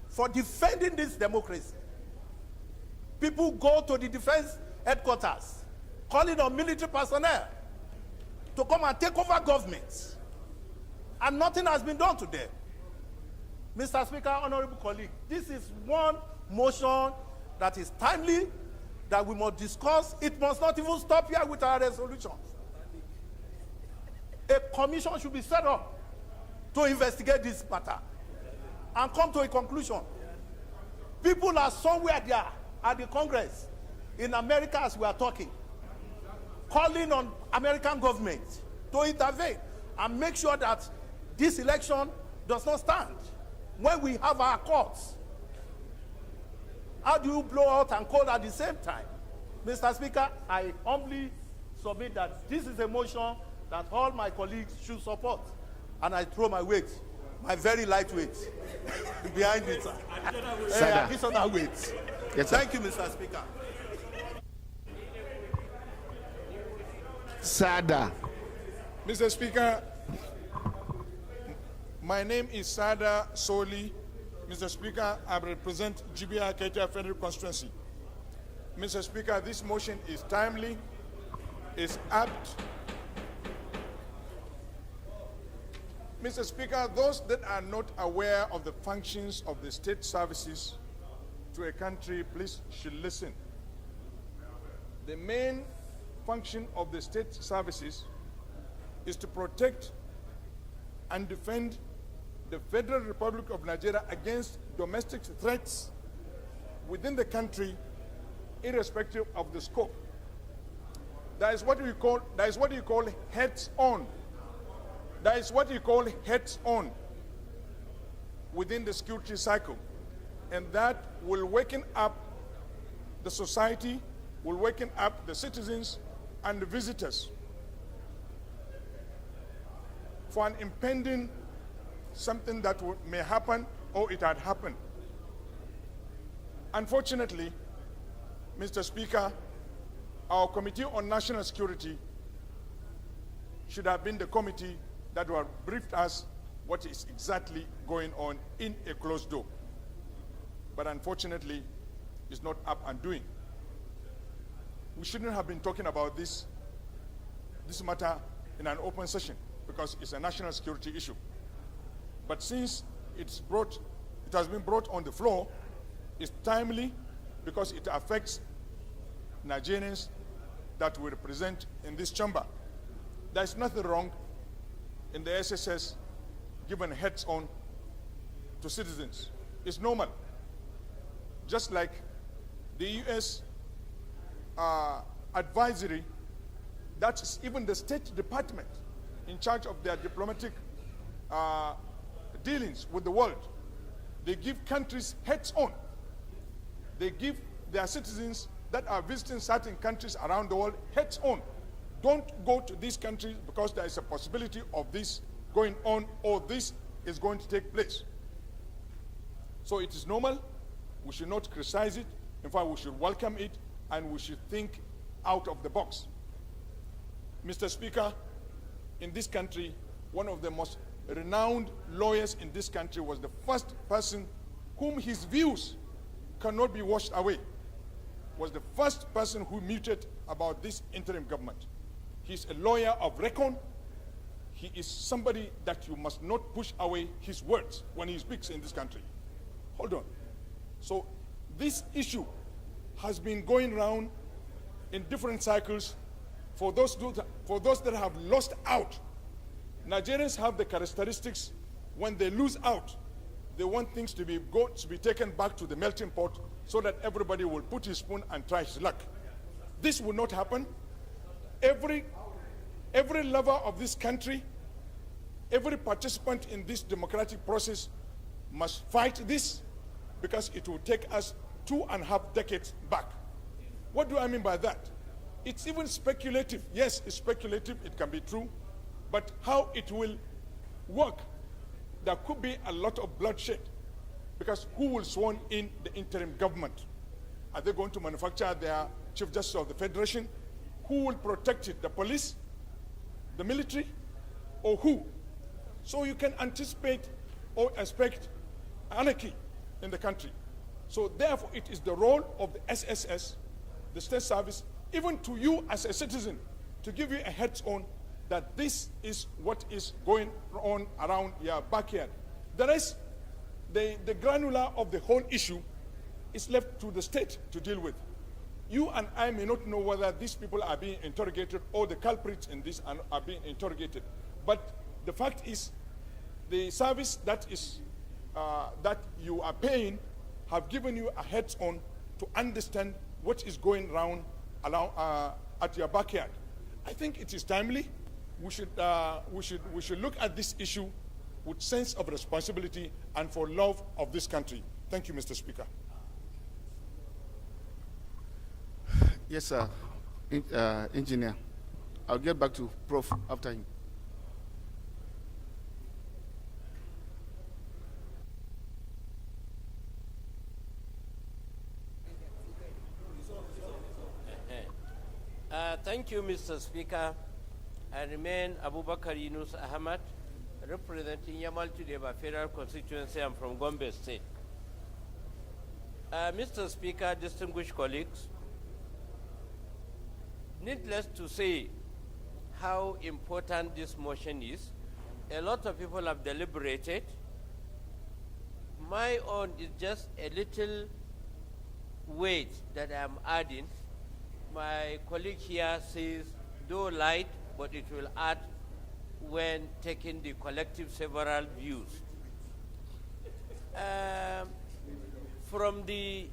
for defending this democracy. People go to the defense headquarters, calling on military personnel to come and take over government. And nothing has been done to them. Mr. Speaker, honorable colleague, this is one motion that is timely, that we must discuss. It must not even stop here with our resolutions. A commission should be set up to investigate this matter and come to a conclusion. People are somewhere there at the Congress in America as we are talking, calling on American government to intervene and make sure that this election does not stand when we have our courts. How do you blow out and cold at the same time? Mr. Speaker, I humbly submit that this is a motion that all my colleagues should support, and I throw my weight, my very light weight, behind it. Additional weight. Yes, sir. Thank you, Mr. Speaker. Sada. Mr. Speaker, my name is Sada Soli. Mr. Speaker, I represent GBI Ketia Federal Constituency. Mr. Speaker, this motion is timely, is apt. Mr. Speaker, those that are not aware of the functions of the state services to a country, please should listen. The main function of the state services is to protect and defend the Federal Republic of Nigeria against domestic threats within the country, irrespective of the scope. That is what you call heads on. That is what you call heads on within the security cycle. And that will waken up the society, will waken up the citizens and the visitors for an impending something that may happen or it had happened. Unfortunately, Mr. Speaker, our Committee on National Security should have been the committee that would have briefed us what is exactly going on in a closed door. But unfortunately, it's not up and doing. We shouldn't have been talking about this matter in an open session because it's a national security issue. But since it has been brought on the floor, it's timely because it affects Nigerians that we represent in this chamber. There's nothing wrong in the SSS given heads on to citizens. It's normal. Just like the U.S. Advisory, that's even the State Department in charge of their diplomatic dealings with the world. They give countries heads on. They give their citizens that are visiting certain countries around the world heads on. Don't go to these countries because there is a possibility of this going on or this is going to take place. So it is normal. We should not criticize it. In fact, we should welcome it and we should think out of the box. Mr. Speaker, in this country, one of the most renowned lawyers in this country was the first person whom his views cannot be washed away, was the first person who muted about this interim government. He's a lawyer of record. He is somebody that you must not push away his words when he speaks in this country. Hold on. So this issue has been going around in different cycles for those that have lost out. Nigerians have the characteristics, when they lose out, they want things to be taken back to the melting pot so that everybody will put his spoon and try his luck. This will not happen. Every lover of this country, every participant in this democratic process must fight this, because it will take us 2.5 decades back. What do I mean by that? It's even speculative. Yes, it's speculative, it can be true, but how it will work, there could be a lot of bloodshed, because who will sworn in the interim government? Are they going to manufacture their Chief Justice of the Federation? Who will protect it? The police? The military? Or who? So you can anticipate or expect anarchy in the country. So therefore, it is the role of the SSS, the State Service, even to you as a citizen, to give you a heads on that this is what is going on around your backyard. The rest, the granular of the whole issue is left to the state to deal with. You and I may not know whether these people are being interrogated or the culprits in this are being interrogated. But the fact is, the service that you are paying have given you a heads on to understand what is going around at your backyard. I think it is timely. We should look at this issue with sense of responsibility and for love of this country. Thank you, Mr. Speaker. Yes, sir. Engineer. I'll get back to Prof after him. Thank you, Mr. Speaker. I remain Abubakar Yunus Ahmad, representing Yamal Tudeba Federal Constituency. I'm from Gombe State. Mr. Speaker, distinguished colleagues, needless to say how important this motion is. A lot of people have deliberated. My own is just a little weight that I'm adding. My colleague here says, though light, but it will add when taking the collective several views. From the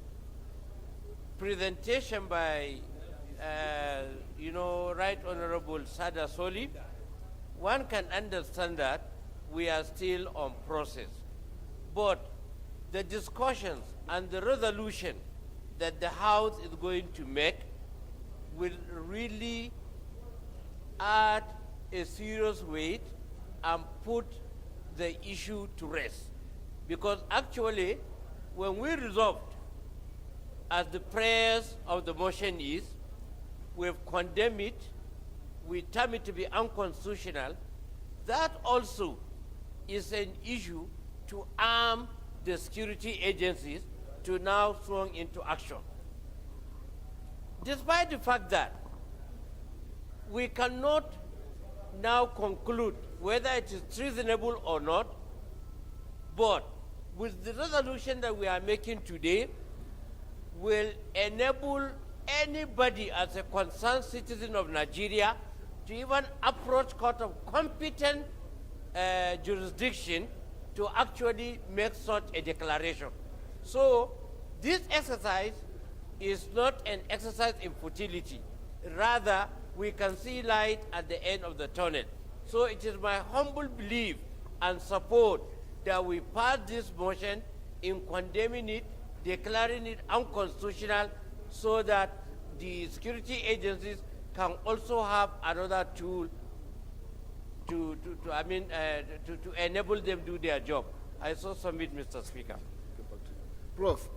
presentation by, Right Honorable Sada Soli, one can understand that we are still on process. But the discussions and the resolution that the House is going to make will really add a serious weight and put the issue to rest. Because actually, when we resolved, as the prayers of the motion is, we've condemned it, we term it to be unconstitutional. That also is an issue to arm the security agencies to now throw into action. Despite the fact that we cannot now conclude whether it is treasonable or not, but with the resolution that we are making today will enable anybody as a concerned citizen of Nigeria to even approach court of competent jurisdiction to actually make such a declaration. So this exercise is not an exercise in futility. Rather, we can see light at the end of the tunnel. So it is my humble belief and support that we pass this motion in condemning it, declaring it unconstitutional, so that the security agencies can also have another tool to enable them to do their job. I so submit, Mr. Speaker. Prof.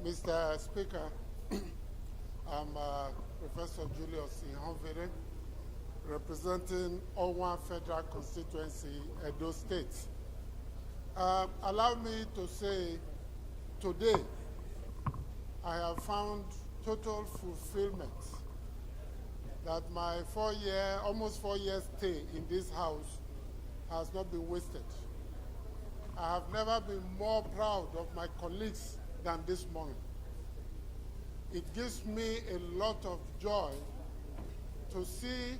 Mr. Speaker, I'm Professor Julius Ihonvere, representing Owan Federal Constituency, Edo State. Allow me to say, today, I have found total fulfillment that my almost 4 years stay in this house has not been wasted. I have never been more proud of my colleagues than this morning. It gives me a lot of joy to see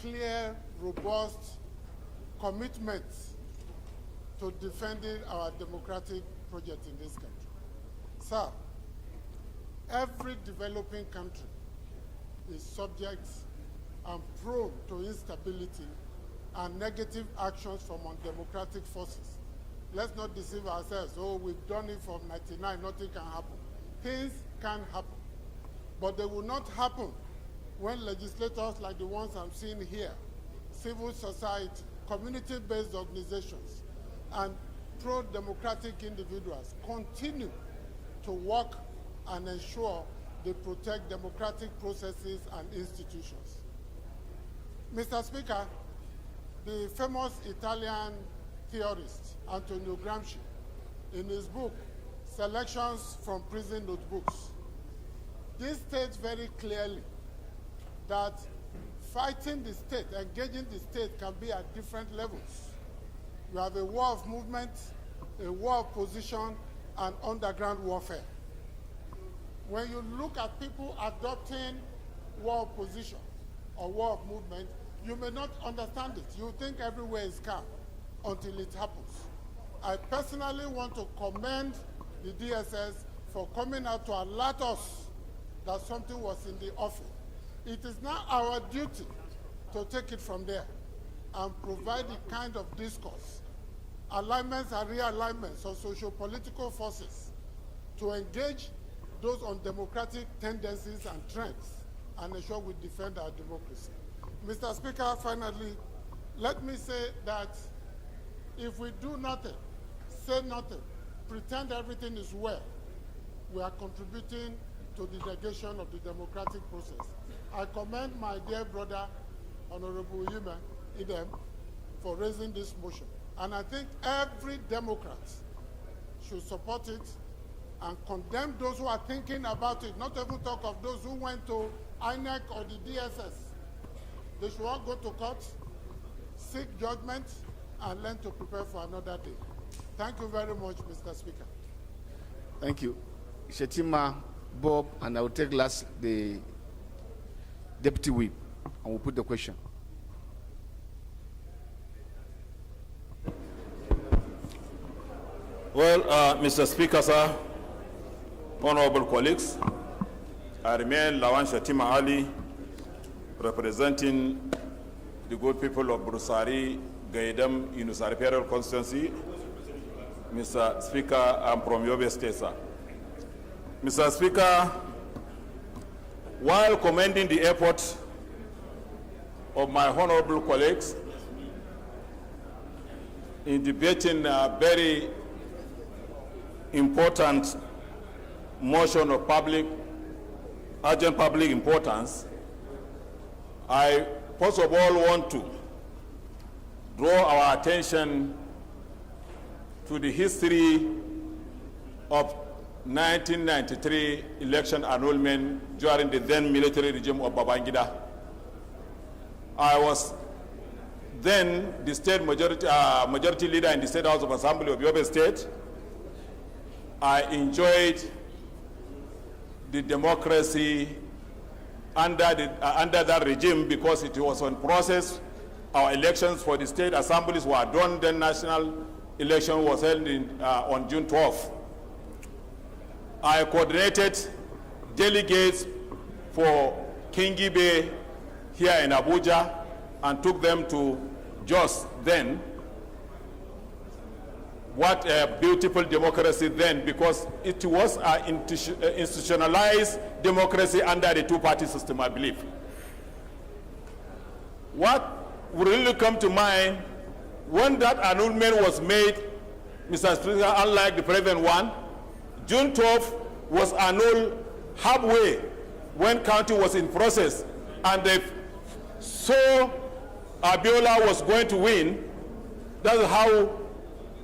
clear, robust commitments to defending our democratic project in this country. Sir, every developing country is subject and prone to instability and negative actions from undemocratic forces. Let's not deceive ourselves. Oh, we've done it from 99, nothing can happen. Things can happen, but they will not happen when legislators like the ones I'm seeing here, civil society, community-based organizations, and pro-democratic individuals continue to work and ensure they protect democratic processes and institutions. Mr. Speaker, the famous Italian theorist Antonio Gramsci, in his book, Selections from Prison Notebooks, this states very clearly that fighting the state, engaging the state, can be at different levels. You have a war of movement, a war of position, and underground warfare. When you look at people adopting war of position or war of movement, you may not understand it. You think everywhere is calm until it happens. I personally want to commend the DSS for coming out to alert us that something was in the offing. It is now our duty to take it from there and provide the kind of discourse, alignments and realignments of socio-political forces to engage those undemocratic tendencies and trends and ensure we defend our democracy. Mr. Speaker, finally, let me say that if we do nothing, say nothing, pretend everything is well, we are contributing to the negation of the democratic process. I commend my dear brother, Honorable Idem, for raising this motion. And I think every Democrat should support it and condemn those who are thinking about it, not even talk of those who went to INEC or the DSS. They should all go to court, seek judgment, and learn to prepare for another day. Thank you very much, Mr. Speaker. Thank you. Shetima, Bob, and I will take last the Deputy Whip, and we'll put the question. Well, Mr. Speaker, sir, honorable colleagues, I remain Lawan Shetima Ali, representing the good people of Brusari, Gaidam, Yunusari Federal Constituency. Mr. Speaker, I'm from Yobe State, sir. Mr. Speaker, while commending the effort of my honorable colleagues in debating a very important motion of urgent public importance, I first of all want to draw our attention to the history of 1993 election annulment during the then military regime of Babangida. I was then the state majority leader in the State House of Assembly of Yobe State, I enjoyed the democracy under that regime because it was on process. Our elections for the state assemblies were done, then national election was held on June 12th. I coordinated delegates for Kingibe here in Abuja and took them to Jos then. What a beautiful democracy then, because it was an institutionalized democracy under the two-party system, I believe. What would really come to mind when that annulment was made, Mr. Speaker, unlike the previous one, June 12th was annulled halfway when counting was in process, and they saw Abiola was going to win. That's how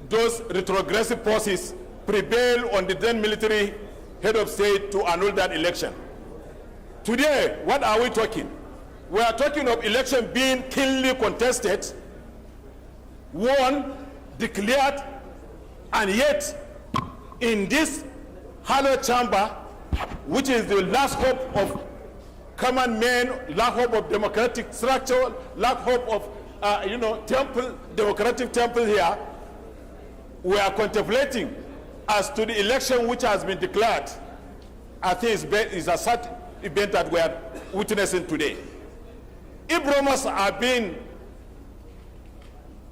those retrogressive forces prevailed on the then military head of state to annul that election. Today, what are we talking? We are talking of election being keenly contested, won, declared, and yet in this hollow chamber, which is the last hope of common men, lack hope of democratic structure, lack hope of democratic temple here, we are contemplating as to the election which has been declared. I think it's a sad event that we are witnessing today. If rumors are being,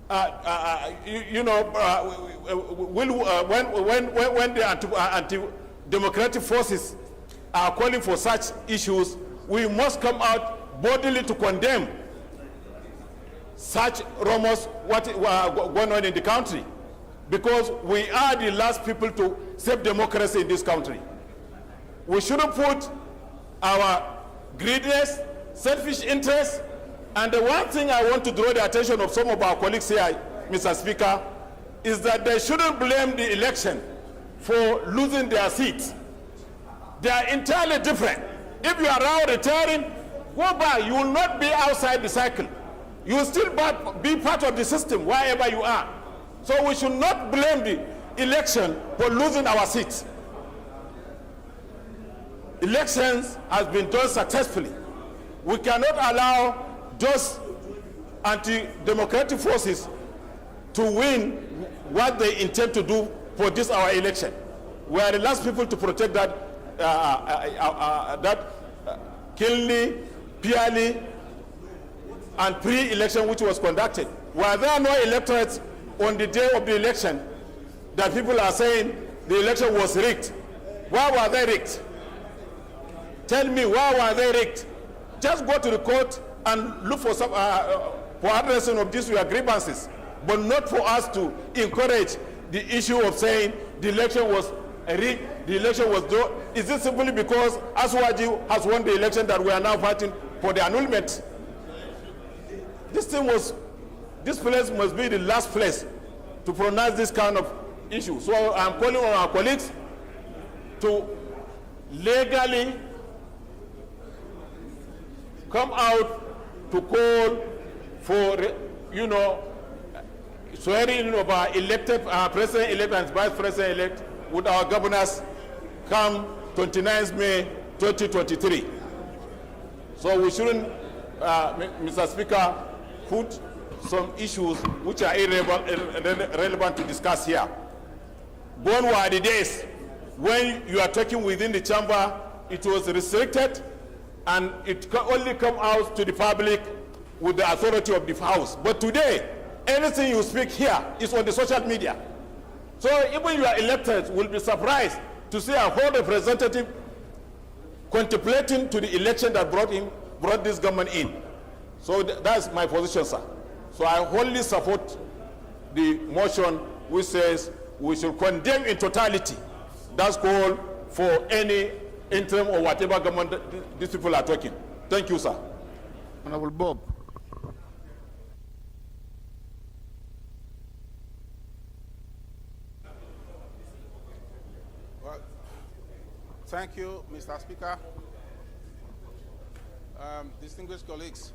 when the anti-democratic forces are calling for such issues, we must come out boldly to condemn such rumors, what going on in the country, because we are the last people to save democracy in this country. We shouldn't put our greediness, selfish interests, and the one thing I want to draw the attention of some of our colleagues here, Mr. Speaker, is that they shouldn't blame the election for losing their seats. They are entirely different. If you are now retiring, go back. You will not be outside the cycle. You will still be part of the system wherever you are. So we should not blame the election for losing our seats. Elections has been done successfully. We cannot allow those anti-democratic forces to win what they intend to do for this our election. We are the last people to protect that keenly, purely, and pre-election which was conducted. Were there no electorates on the day of the election that people are saying the election was rigged? Why were they rigged? Tell me, why were they rigged? Just go to the court and look for some for addressing of these grievances, but not for us to encourage the issue of saying the election was rigged, the election was done. Is it simply because Aswaji has won the election that we are now fighting for the annulment? This place must be the last place to pronounce this kind of issue. So I'm calling on our colleagues to legally come out to call for, swearing of our elected president-elect and vice president-elect with our governors come 29th May 2023. So we shouldn't, Mr. Speaker, put some issues which are irrelevant to discuss here. Gone were the days when you are talking within the chamber, it was restricted, and it can only come out to the public with the authority of the House. But today, anything you speak here is on the social media. So even your electors will be surprised to see a whole representative contemplating to the election that brought this government in. So that's my position, sir. So I wholly support the motion which says we should condemn in totality that call for any interim or whatever government these people are talking. Thank you, sir. Honorable Bob. Well, thank you, Mr. Speaker. Distinguished colleagues,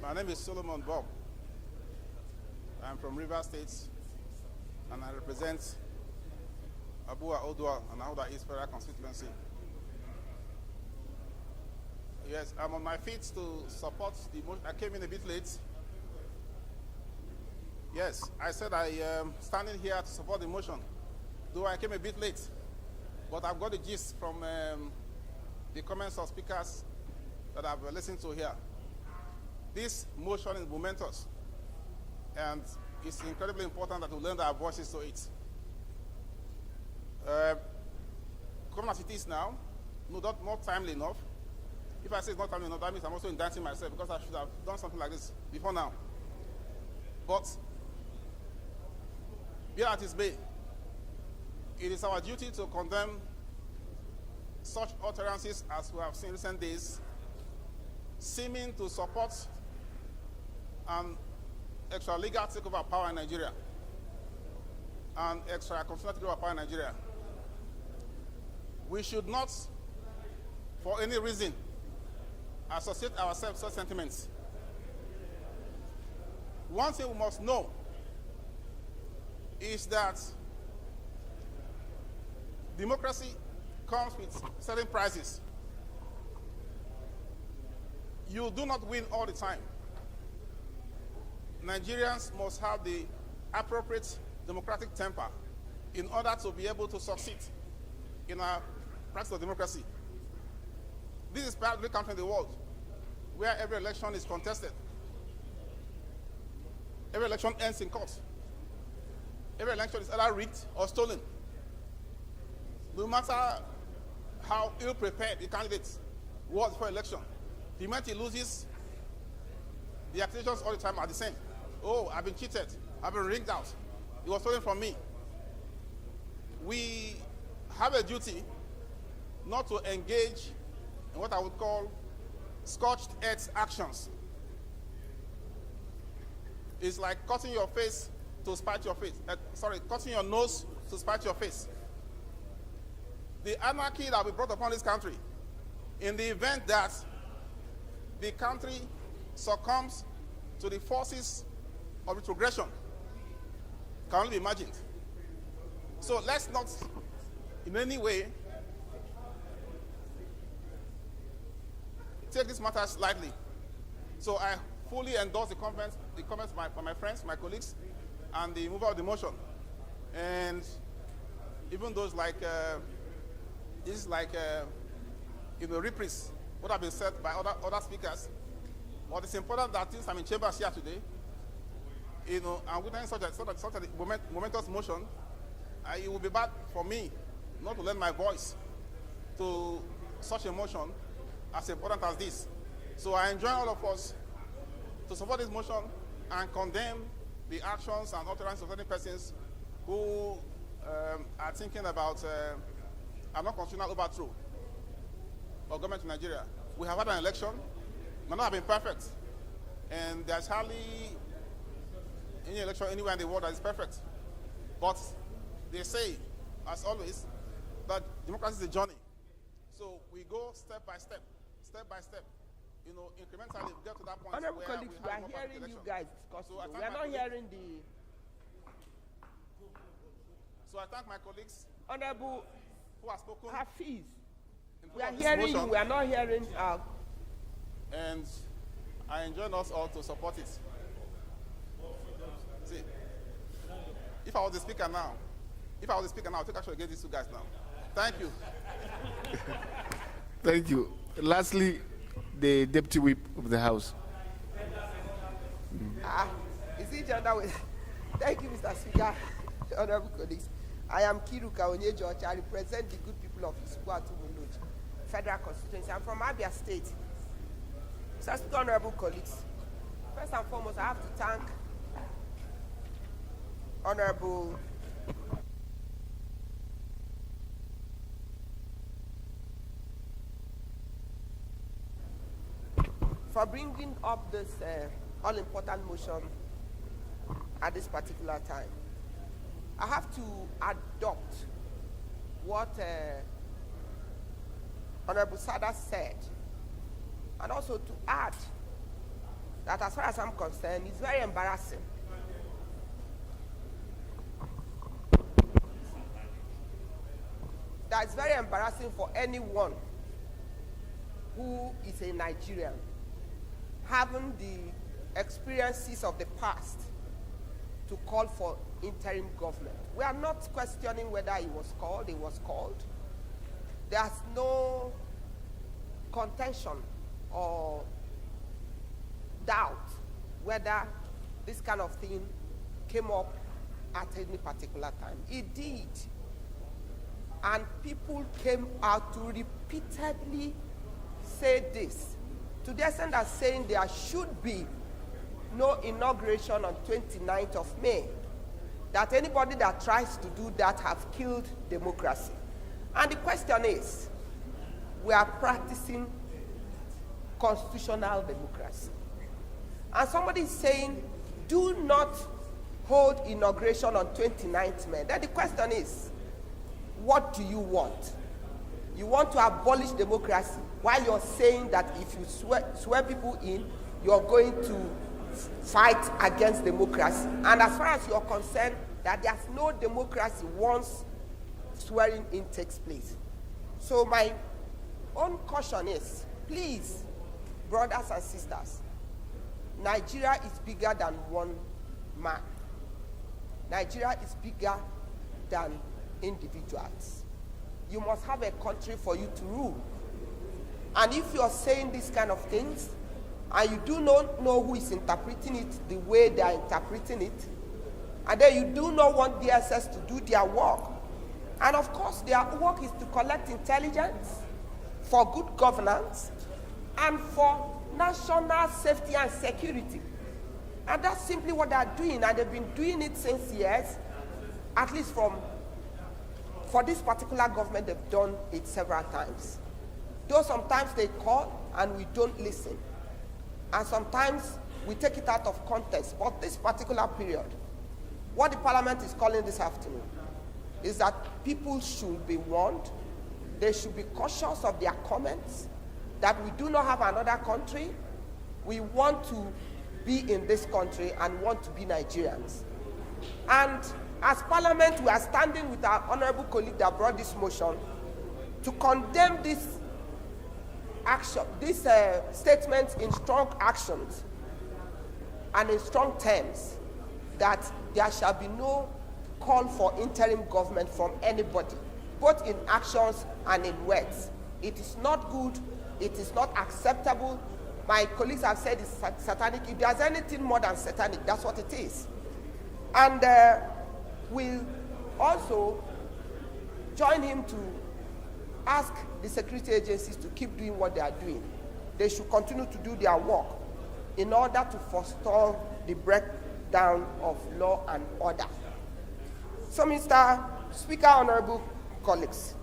My name is Solomon Bob. I'm from Rivers State, and I represent Abua Odua and Auda East Federal Constituency. Yes, I'm on my feet to support the motion. I came in a bit late. Yes, I said I am standing here to support the motion, though I came a bit late. But I've got the gist from the comments of speakers that I've listened to here. This motion is momentous, and it's incredibly important that we lend our voices to it. Coming as it is now, not timely enough. If I say it's not timely enough, that means I'm also indicting myself because I should have done something like this before now. But, be that it may, it is our duty to condemn such utterances as we have seen in recent days, seeming to support an extra-legal takeover of power in Nigeria and extra-constitutional takeover of power in Nigeria. We should not, for any reason, associate ourselves with such sentiments. One thing we must know is that democracy comes with certain prices. You do not win all the time. Nigerians must have the appropriate democratic temper in order to be able to succeed in our practice of democracy. This is part of the country in the world where every election is contested. Every election ends in court. Every election is either rigged or stolen. No matter how ill-prepared the candidate was for election, the moment he loses, the accusations all the time are the same. Oh, I've been cheated. I've been rigged out. It was stolen from me. We have a duty not to engage in what I would call scorched earth actions. It's like cutting your face to spite your face. Cutting your nose to spite your face. The anarchy that we brought upon this country, in the event that the country succumbs to the forces of retrogression, can only be imagined. So let's not in any way take this matter lightly. So I fully endorse the comments by my friends, my colleagues, and the mover of the motion. And even those like, this is like, reprise what have been said by other speakers. But it's important that since I'm in chambers here today, and witnessing such a momentous motion, it will be bad for me not to lend my voice to such a motion as important as this. So I enjoin all of us to support this motion and condemn the actions and utterances of certain persons who are thinking about an unconstitutional overthrow of government in Nigeria. We have had an election, may not have been perfect, and there's hardly any election anywhere in the world that is perfect. But they say, as always, that democracy is a journey. So we go step by step, incrementally we get to that point. Honorable where colleagues, we are hearing you guys discussing. So We are not hearing the... So I thank my colleagues Honorable who have spoken. Hafiz, we favor are of this hearing you, motion. we are not hearing... And I enjoin us all to support it. See, if I was the speaker now, I'll take action against these two guys now. Thank you. Thank you. Lastly, the Deputy Whip of the House. Is it gender with... Thank you, Mr. Speaker, honorable colleagues. I am Kiruka Onyejoch. I represent the good people of Iskwatu Munoji, Federal Constituency. I'm from Abia State. Mr. Speaker, honorable colleagues, first and foremost, I have to thank Honorable for bringing up this all-important motion at this particular time. I have to adopt what Honorable Sada said, and also to add that, as far as I'm concerned, is very embarrassing. That's very embarrassing for anyone who is a Nigerian, having the experiences of the past to call for interim government. We are not questioning whether it was called. It was called. There's no contention or doubt whether this kind of thing came up at any particular time. It did. And people came out to repeatedly say this, to the extent that saying there should be no inauguration on 29th of May, that anybody that tries to do that have killed democracy. And the question is, we are practicing constitutional democracy. And somebody is saying, do not hold inauguration on 29th May. Then the question is, what do you want? You want to abolish democracy while you're saying that if you swear people in, you're going to fight against democracy. And as far as you're concerned, that there's no democracy once swearing in takes place. So my own caution is, please, brothers and sisters, Nigeria is bigger than one man. Nigeria is bigger than individuals. You must have a country for you to rule. And if you're saying these kind of things, and you do not know who is interpreting it the way they are interpreting it, and then you do not want DSS to do their work, and of course their work is to collect intelligence for good governance and for national safety and security. And that's simply what they are doing, and they've been doing it since years, at least for this particular government, they've done it several times. Though sometimes they call and we don't listen. And sometimes we take it out of context. But this particular period, what the parliament is calling this afternoon is that people should be warned. They should be cautious of their comments, that we do not have another country. We want to be in this country and want to be Nigerians. And as Parliament, we are standing with our honorable colleague that brought this motion to condemn this action, this statement in strong actions and in strong terms, that there shall be no call for interim government from anybody, both in actions and in words. It is not good. It is not acceptable. My colleagues have said it's satanic. If there's anything more than satanic, that's what it is. And we'll also join him to ask the security agencies to keep doing what they are doing. They should continue to do their work in order to forestall the breakdown of law and order. So, Mr. Speaker, honorable colleagues,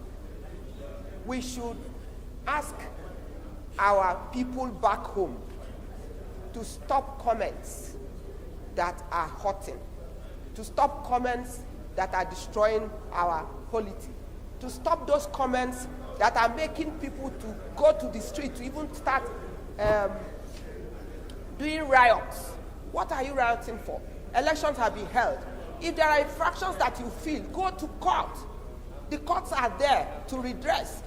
we should ask our people back home to stop comments that are hurting, to stop comments that are destroying our polity, to stop those comments that are making people to go to the street, to even start doing riots. What are you rioting for? Elections have been held. If there are infractions that you feel, go to court. The courts are there to redress.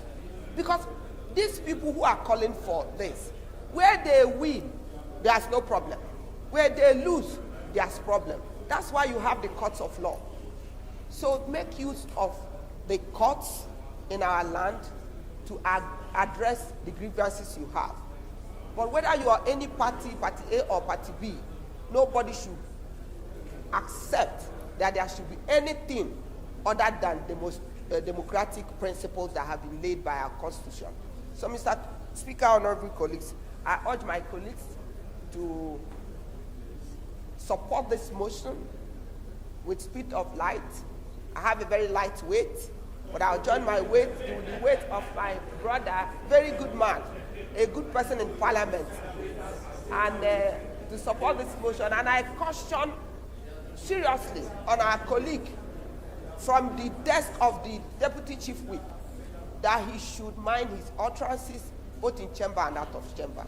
Because these people who are calling for this, where they win, there's no problem. Where they lose, there's problem. That's why you have the courts of law. So make use of the courts in our land to address the grievances you have. But whether you are any party, party A or party B, nobody should accept that there should be anything other than the most democratic principles that have been laid by our Constitution. So, Mr. Speaker, honorable colleagues, I urge my colleagues to support this motion with spirit of light. I have a very light weight, but I'll join my weight with the weight of my brother, very good man, a good person in Parliament, and to support this motion. And I caution seriously on our colleague from the desk of the Deputy Chief Whip that he should mind his utterances both in chamber and out of chamber.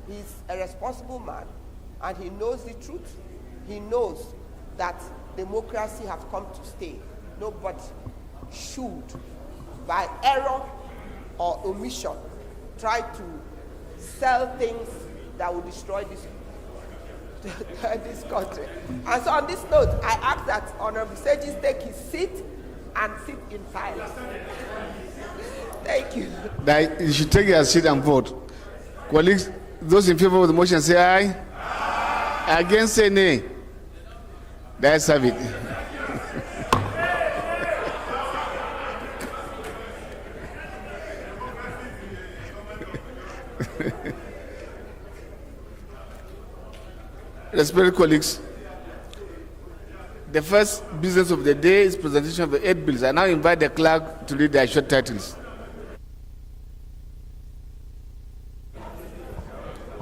He's a responsible man. and he knows the truth. He knows that democracy has come to stay. Nobody should, by error or omission, try to sell things that will destroy this country. And so on this note, I ask that Honorable Sages take his seat and sit in silence. Thank you. That you should take your seat and vote. Colleagues, those in favor of the motion say aye. Aye. Against say nay. That's have it. Respected colleagues, the first business of the day is presentation of the 8 bills. I now invite the clerk to read their short titles.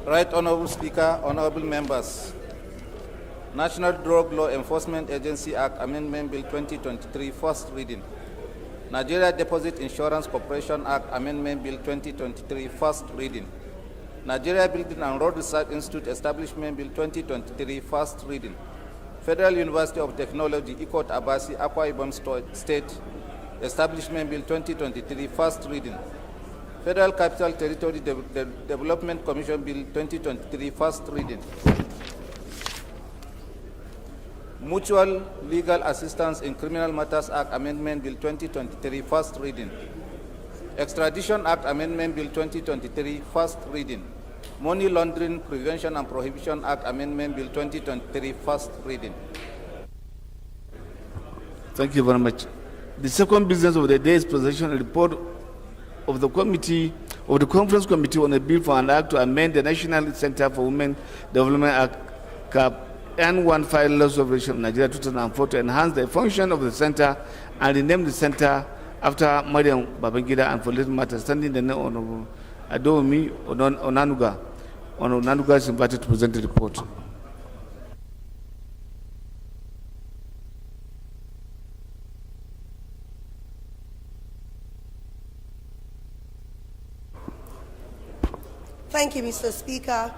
Right Honorable Speaker, honorable members. National Drug Law Enforcement Agency Act Amendment Bill 2023, first reading. Nigeria Deposit Insurance Corporation Act Amendment Bill 2023, first reading. Nigeria Building and Road Research Institute Establishment Bill 2023, first reading. Federal University of Technology, Ikot Abasi, Akwa Ibom State Establishment Bill 2023, first reading. Federal Capital Territory Development Commission Bill 2023, first reading. Mutual Legal Assistance in Criminal Matters Act Amendment Bill 2023, first reading. Extradition Act Amendment Bill 2023, first reading. Money Laundering Prevention and Prohibition Act Amendment Bill 2023, first reading. Thank you very much. The second business of the day is presentation of the report of the Conference Committee on a bill for an act to amend the National Center for Women Development Act, CAP, N15 Laws of Nigeria 2004 to enhance the function of the center and rename the center after Mariam Babangida and for little matter standing the name of Adomi Onanuga. Onanuga is invited to present the report. Thank you, Mr. Speaker.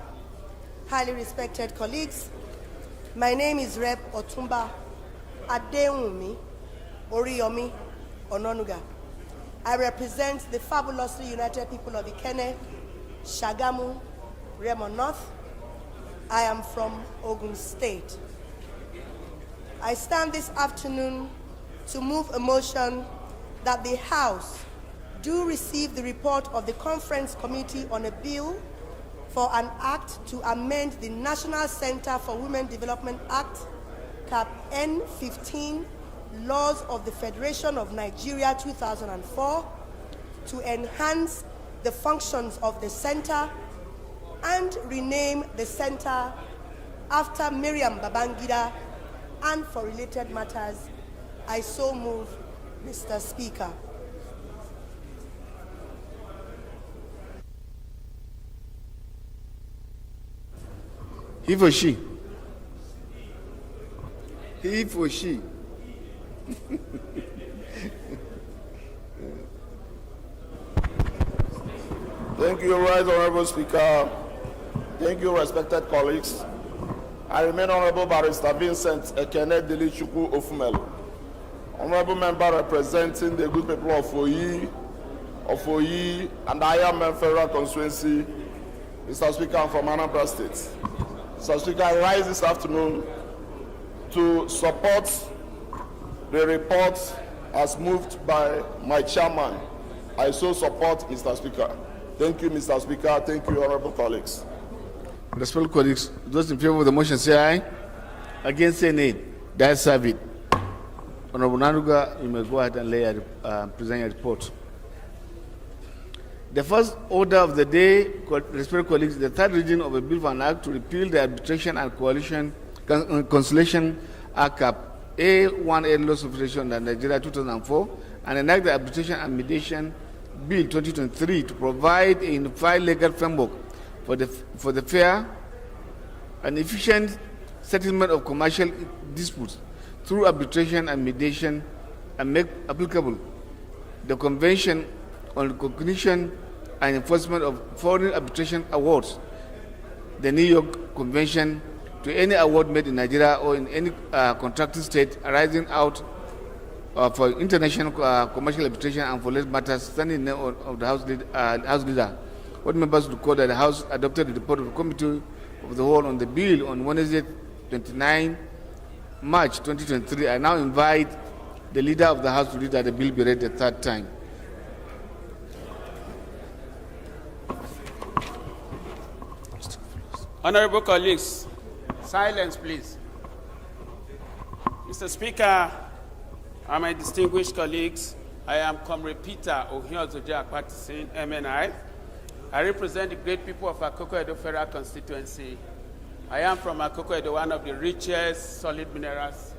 Highly respected colleagues, my name is Rep. Otumba Adeunmi Oriyomi Ononuga. I represent the fabulously united people of Ikenne, Shagamu, Remo North. I am from Ogun State. I stand this afternoon to move a motion that the House do receive the report of the Conference Committee on a bill for an act to amend the National Center for Women Development Act, CAP N15, Laws of the Federation of Nigeria 2004, to enhance the functions of the center and rename the center after Mariam Babangida, and for related matters, I so move, Mr. Speaker. He for she. He for she. Thank you, Right Honorable Speaker. Thank you, respected colleagues. I remain Honorable Barrister Vincent Ekene Delichukwu Ofumelu, Honorable Member representing the good people of Oyi, and Ayamen Federal Constituency. Mr. Speaker, I'm from Anambra State. Mr. Speaker, I rise this afternoon to support the report as moved by my chairman. I so support, Mr. Speaker. Thank you, Mr. Speaker. Thank you, honorable colleagues. Respected colleagues, those in favor of the motion say aye. Against say nay. That's have it. Honorable Nanuga, you may go ahead and present your report. The first order of the day, respected colleagues, the third reading of a bill for an act to repeal the Arbitration and Conciliation Act, A1A Laws of Federation of Nigeria 2004, and enact the Arbitration and Mediation Bill 2023 to provide a unified legal framework for the fair and efficient settlement of commercial disputes through arbitration and mediation, and make applicable the Convention on Recognition and Enforcement of Foreign Arbitration Awards, the New York Convention to any award made in Nigeria or in any contracting state arising out for international commercial arbitration and for related matters standing in the name of the House leader. All members recall that the House adopted the report of the Committee of the Whole on the bill on Wednesday, 29 March 2023. I now invite the leader of the House to read that the bill be read a third time. Honorable colleagues, silence please. Mr. Speaker, and my distinguished colleagues, I am Comrade Peter Ohiozoja Akpatisin, MNI. I represent the great people of Akoko-Edo Federal Constituency. I am from Akoko-Edo, one of the richest solid minerals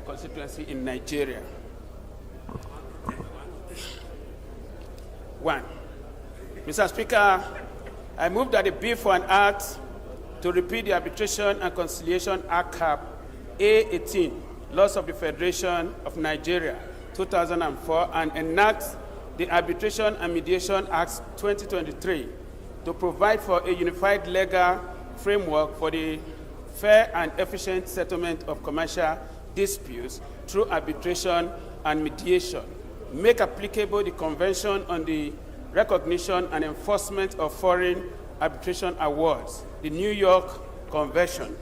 constituency in Nigeria. One, Mr. Speaker, I move that the bill for an act to repeal the Arbitration and Conciliation Act Cap A18, Laws of the Federation of Nigeria, 2004, and enact the Arbitration and Mediation Act 2023 to provide for a unified legal framework for the fair and efficient settlement of commercial disputes through arbitration and mediation, make applicable the Convention on the Recognition and Enforcement of Foreign Arbitration Awards, the New York Convention,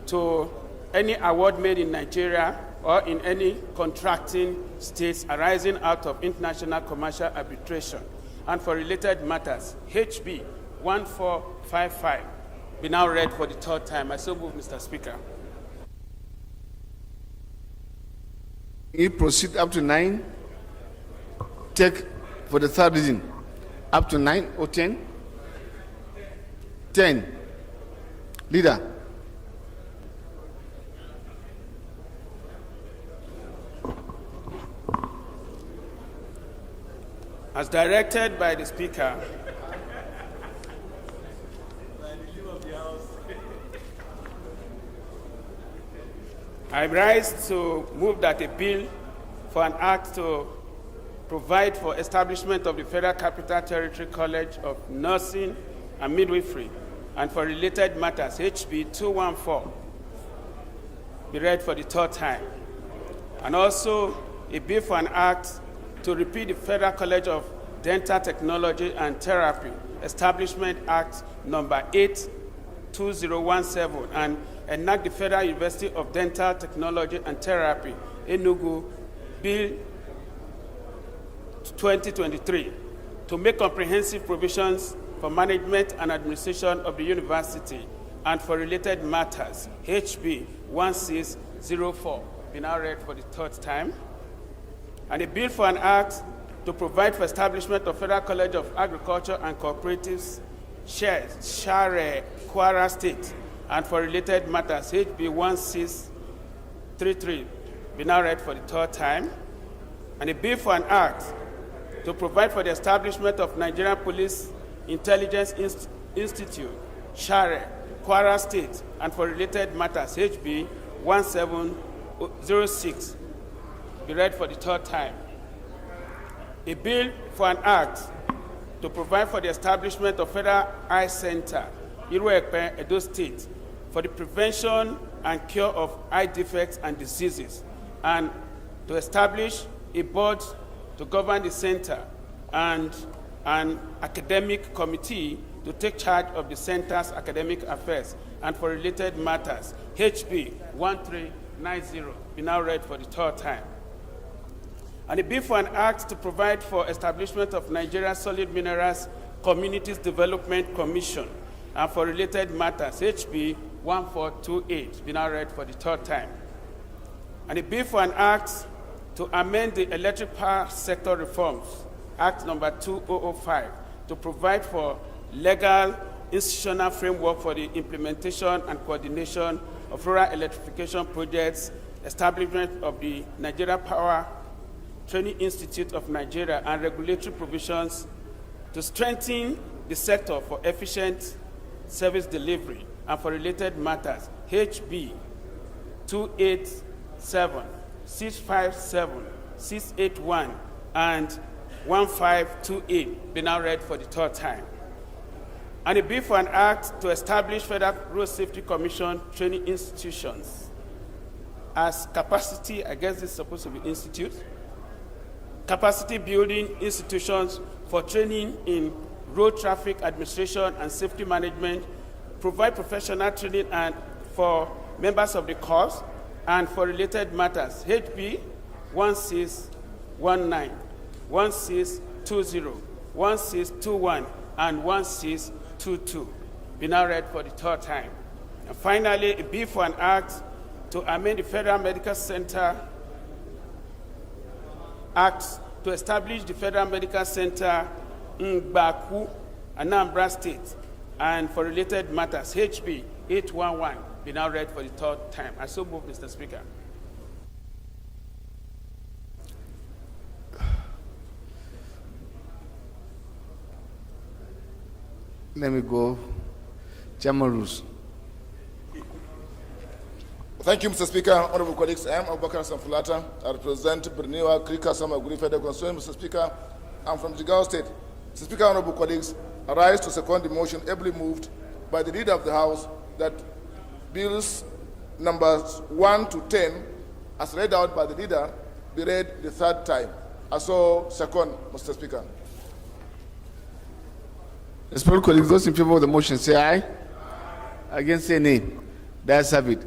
to any award made in Nigeria or in any contracting states arising out of international commercial arbitration, and for related matters, HB 1455, be now read for the third time. I so move, Mr. Speaker. You proceed up to 9. Take for the third reading up to 9 or 10. 10. Leader. As directed by the Speaker, I rise to move that a bill for an act to provide for establishment of the Federal Capital Territory College of Nursing and Midwifery and for related matters, HB 214, be read for the third time. And also a bill for an act to repeal the Federal College of Dental Technology and Therapy Establishment Act number 8/2017 and enact the Federal University of Dental Technology and Therapy, Enugu, Bill 2023, to make comprehensive provisions for management and administration of the university and for related matters, HB 1604, be now read for the third time. And a bill for an act to provide for establishment of Federal College of Agriculture and Cooperatives, Share, Kwara State, and for related matters, HB 1633, be now read for the third time. And a bill for an act to provide for the establishment of Nigerian Police Intelligence Institute, Share, Kwara State, and for related matters, HB 1706, be read for the third time. A bill for an act to provide for the establishment of Federal Eye Center, Iruepe, Edo State, for the prevention and cure of eye defects and diseases, and to establish a board to govern the center and an academic committee to take charge of the center's academic affairs and for related matters, HB 1390, be now read for the third time. And a bill for an act to provide for establishment of Nigeria Solid Minerals Communities Development Commission and for related matters, HB 1428, be now read for the third time. And a bill for an act to amend the Electric Power Sector Reforms, Act number 2005, to provide for legal institutional framework for the implementation and coordination of rural electrification projects, establishment of the Nigeria Power Training Institute of Nigeria, and regulatory provisions to strengthen the sector for efficient service delivery and for related matters, HB 287, 657, 681, and 1528, be now read for the third time. and a bill for an act to establish Federal Road Safety Commission training institutions as capacity, I guess this is supposed to be institute, capacity building institutions for training in road traffic administration and safety management, provide professional training and for members of the corps and for related matters, HB 1619, 1620, 1621, and 1622. Be now read for the third time. And finally, a bill for an act to amend the Federal Medical Center Act to establish the Federal Medical Center in Baku, Anambra State, and for related matters, HB 811. Be now read for the third time. I so move, Mr. Speaker. Let me go. Chairman rules. Thank you, Mr. Speaker. Honorable colleagues, I am Abubakar Samfulata. I represent Berniwa, Krika, Samaguri Federal Constituency. Mr. Speaker, I'm from Jigawa State. Mr. Speaker, honorable colleagues, I rise to second the motion ably moved by the Leader of the House that bills numbers 1 to 10, as read out by the Leader, be read the third time. I so second, Mr. Speaker. Respected colleagues, those in favor of the motion say aye. Against say nay. The ayes have it.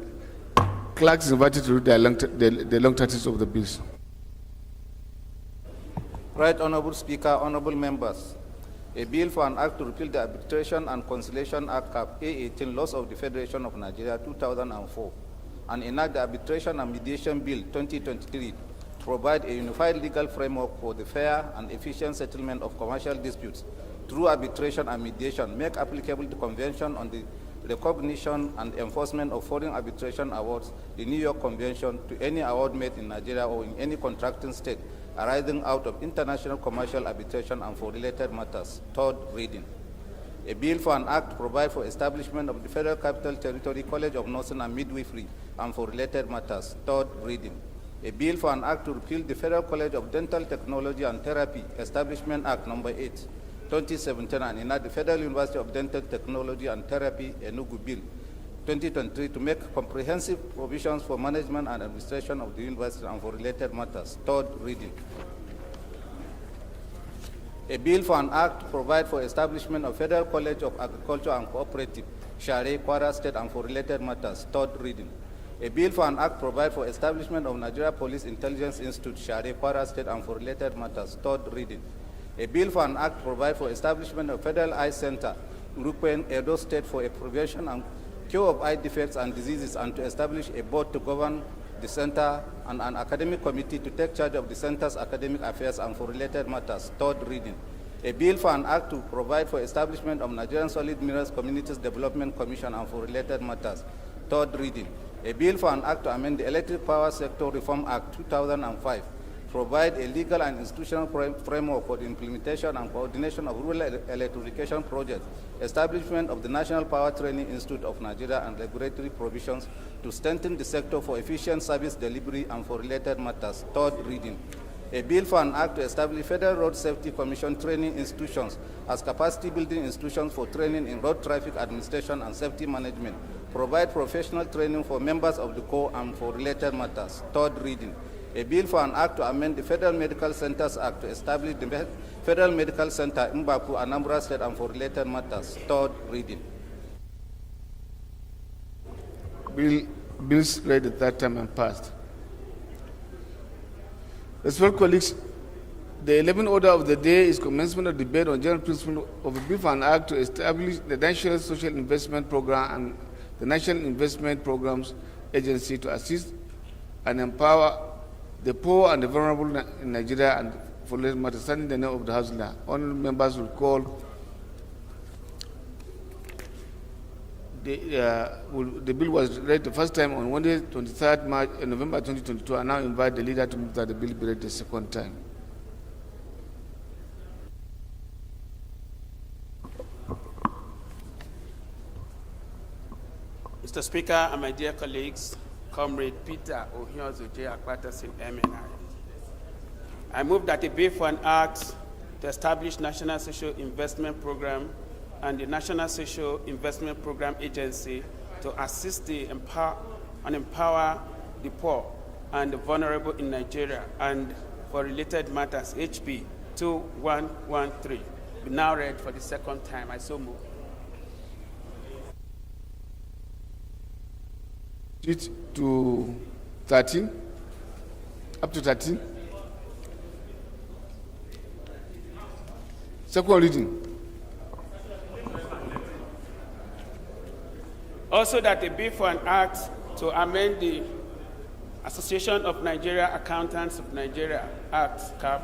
Clerk is invited to read the long titles of the bills. Right Honorable Speaker, honorable members. A bill for an act to repeal the Arbitration and Conciliation Act Cap A18 Laws of the Federation of Nigeria 2004 and enact the Arbitration and Mediation Bill 2023 to provide a unified legal framework for the fair and efficient settlement of commercial disputes through arbitration and mediation, make applicable the Convention on the Recognition and Enforcement of Foreign Arbitration Awards, the New York Convention, to any award made in Nigeria or in any contracting state arising out of international commercial arbitration and for related matters. Third reading. A bill for an act to provide for establishment of the Federal Capital Territory College of Nursing and Midwifery and for related matters. Third reading. A bill for an act to repeal the Federal College of Dental Technology and Therapy Establishment Act No. 8, 2017, and enact the Federal University of Dental Technology and Therapy Enugu Bill 2023 to make comprehensive provisions for management and administration of the university and for related matters. Third reading. A bill for an act to provide for establishment of Federal College of Agriculture and Cooperative, Share, Kwara State, and for related matters. Third reading. A bill for an act to provide for establishment of Nigeria Police Intelligence Institute, Share, Kwara State, and for related matters. Third reading. A bill for an act to provide for establishment of Federal Eye Center, Urukwen, Edo State, for a prevention and cure of eye defects and diseases, and to establish a board to govern the center and an academic committee to take charge of the center's academic affairs and for related matters. Third reading. A bill for an act to provide for establishment of Nigerian Solid Minerals Communities Development Commission and for related matters. Third reading. A bill for an act to amend the Electric Power Sector Reform Act 2005, provide a legal and institutional framework for the implementation and coordination of rural electrification projects, establishment of the National Power Training Institute of Nigeria, and regulatory provisions to strengthen the sector for efficient service delivery and for related matters. Third reading. A bill for an act to establish Federal Road Safety Commission training institutions as capacity building institutions for training in road traffic administration and safety management, provide professional training for members of the Corps and for related matters. Third reading. A bill for an act to amend the Federal Medical Centers Act to establish the Federal Medical Center in Baku, Anambra State, and for related matters. Third reading. Bills read the third time and passed. Respected colleagues, the 11th order of the day is commencement of debate on general principle of a bill for an act to establish the National Social Investment Program and the National Investment Programs Agency to assist and empower the poor and the vulnerable in Nigeria and for related matters. Standing the name of the House now. Honorable members will call the bill was read the first time on Wednesday, 23rd November 2022. I now invite the leader to move that the bill be read the second time. Mr. Speaker and my dear colleagues, Comrade Peter Ohiozo J. Akwatas in MNI. I move that a bill for an act to establish National Social Investment Program and the National Social Investment Program Agency to assist and empower the poor and the vulnerable in Nigeria, and for related matters, HB 2113. We now read for the second time. I so move. It to 13, up to 13. Second reading. Also that a bill for an act to amend the Association of Nigeria Accountants of Nigeria Act, CAP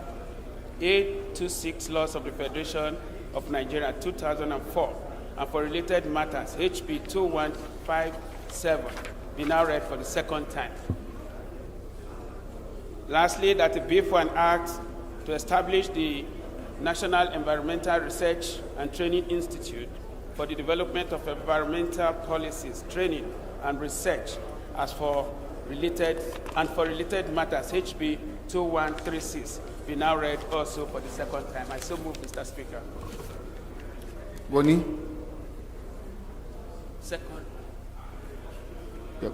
826 Laws of the Federation of Nigeria 2004, and for related matters, HB 2157, be now read for the second time. Lastly, that a bill for an act to establish the National Environmental Research and Training Institute for the development of environmental policies, training, and research as for related matters, HB 2136, be now read also for the second time. I so move, Mr. Speaker. Boni. Second. Yep.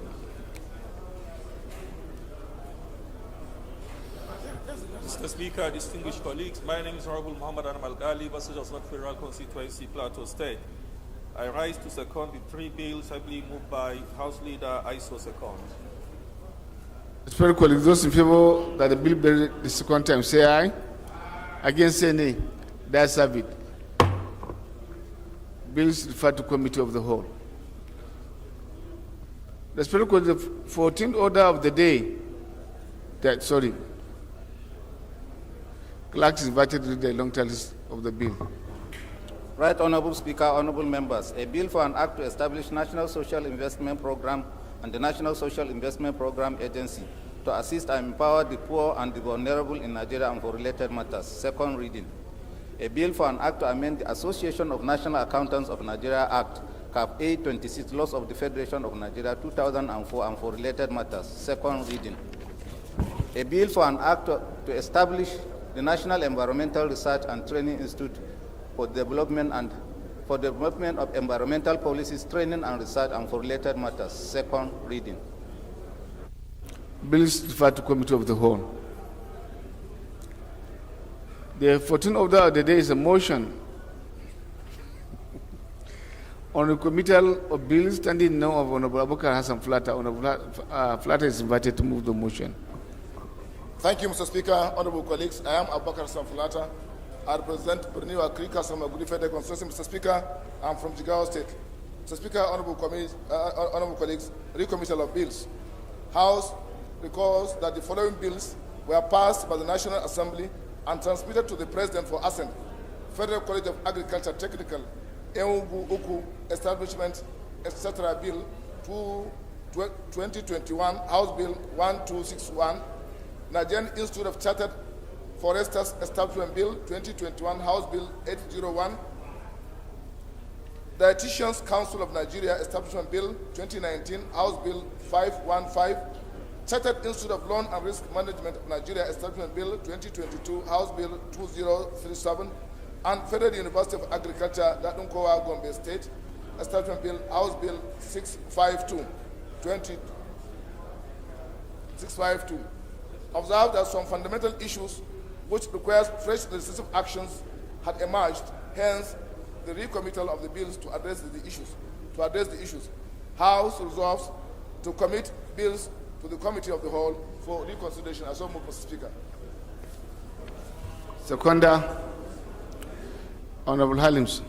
Mr. Speaker, distinguished colleagues, my name is Honorable Muhammad Anam Al-Ghali, Bassage of South Federal Constituency, Plateau State. I rise to second the three bills heavily moved by House Leader Iso Second. Respected colleagues, those in favor that the bill be read the second time, say aye. Against, say nay. That's have it. Bills referred to Committee of the Whole. Respected colleagues, the 14th order of the day. Clerk is invited to read the long list of the bill. Right Honorable Speaker, honorable members, a bill for an act to establish National Social Investment Program and the National Social Investment Program Agency to assist and empower the poor and the vulnerable in Nigeria and for related matters. Second reading. A bill for an act to amend the Association of National Accountants of Nigeria Act, CAP 826, Laws of the Federation of Nigeria 2004 and for related matters. Second reading. A bill for an act to establish the National Environmental Research and Training Institute for development of environmental policies, training and research, and for related matters. Second reading. Bills referred to Committee of the Whole. The 14th order of the day is a motion on the committal of bills standing now of Honorable Abubakar Hassan Flatta. Honorable Flatta is invited to move the motion. Thank you, Mr. Speaker. Honorable colleagues, I am Abubakar Hassan Flatta. I represent Borneo Akrika Samagudi Federal Constituency. Mr. Speaker, I'm from Jigawa State. Mr. Speaker, honorable colleagues, recommittal of bills. House recalls that the following bills were passed by the National Assembly and transmitted to the President for assent. Federal College of Agriculture Technical, Eungu Uku Establishment, etc. Bill 2021, House Bill 1261, Nigerian Institute of Chartered Foresters Establishment Bill 2021, House Bill 801, Dietitians Council of Nigeria Establishment Bill 2019, House Bill 515, Chartered Institute of Loan and Risk Management of Nigeria Establishment Bill 2022, House Bill 2037, and Federal University of Agriculture, Dadunkowa, Gombe State Establishment Bill, House Bill 652. Observe that some fundamental issues which requires fresh legislative actions had emerged, hence the recommittal of the bills to address the issues. House resolves to commit bills to the Committee of the Whole for reconsideration. I so move, Mr. Speaker. Seconder, Honorable Halims.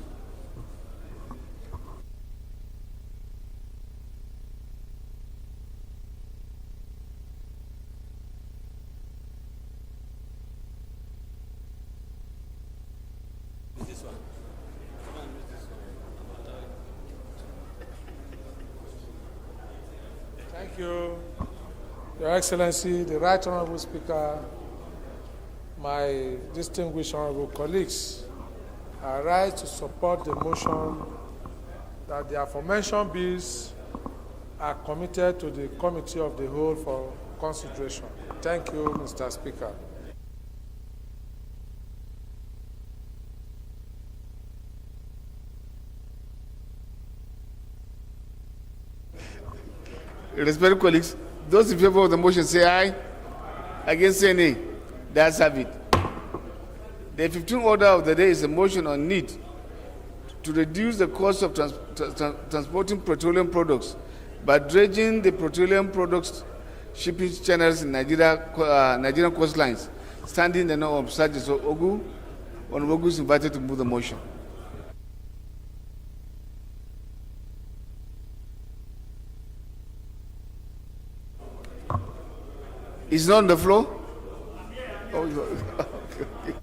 Thank you, Your Excellency, the Right Honorable Speaker, my distinguished honorable colleagues. I rise to support the motion that the aforementioned bills are committed to the Committee of the Whole for consideration. Thank you, Mr. Speaker. Respected colleagues, those in favor of the motion say aye. Against say nay. The ayes have it. The 15th order of the day is a motion on need to reduce the cost of transporting petroleum products by dredging the petroleum products shipping channels in Nigerian coastlines. Standing the name of Sergeant Ogu, Honorable Ogu is invited to move the motion. Is not on the floor? Oh, okay.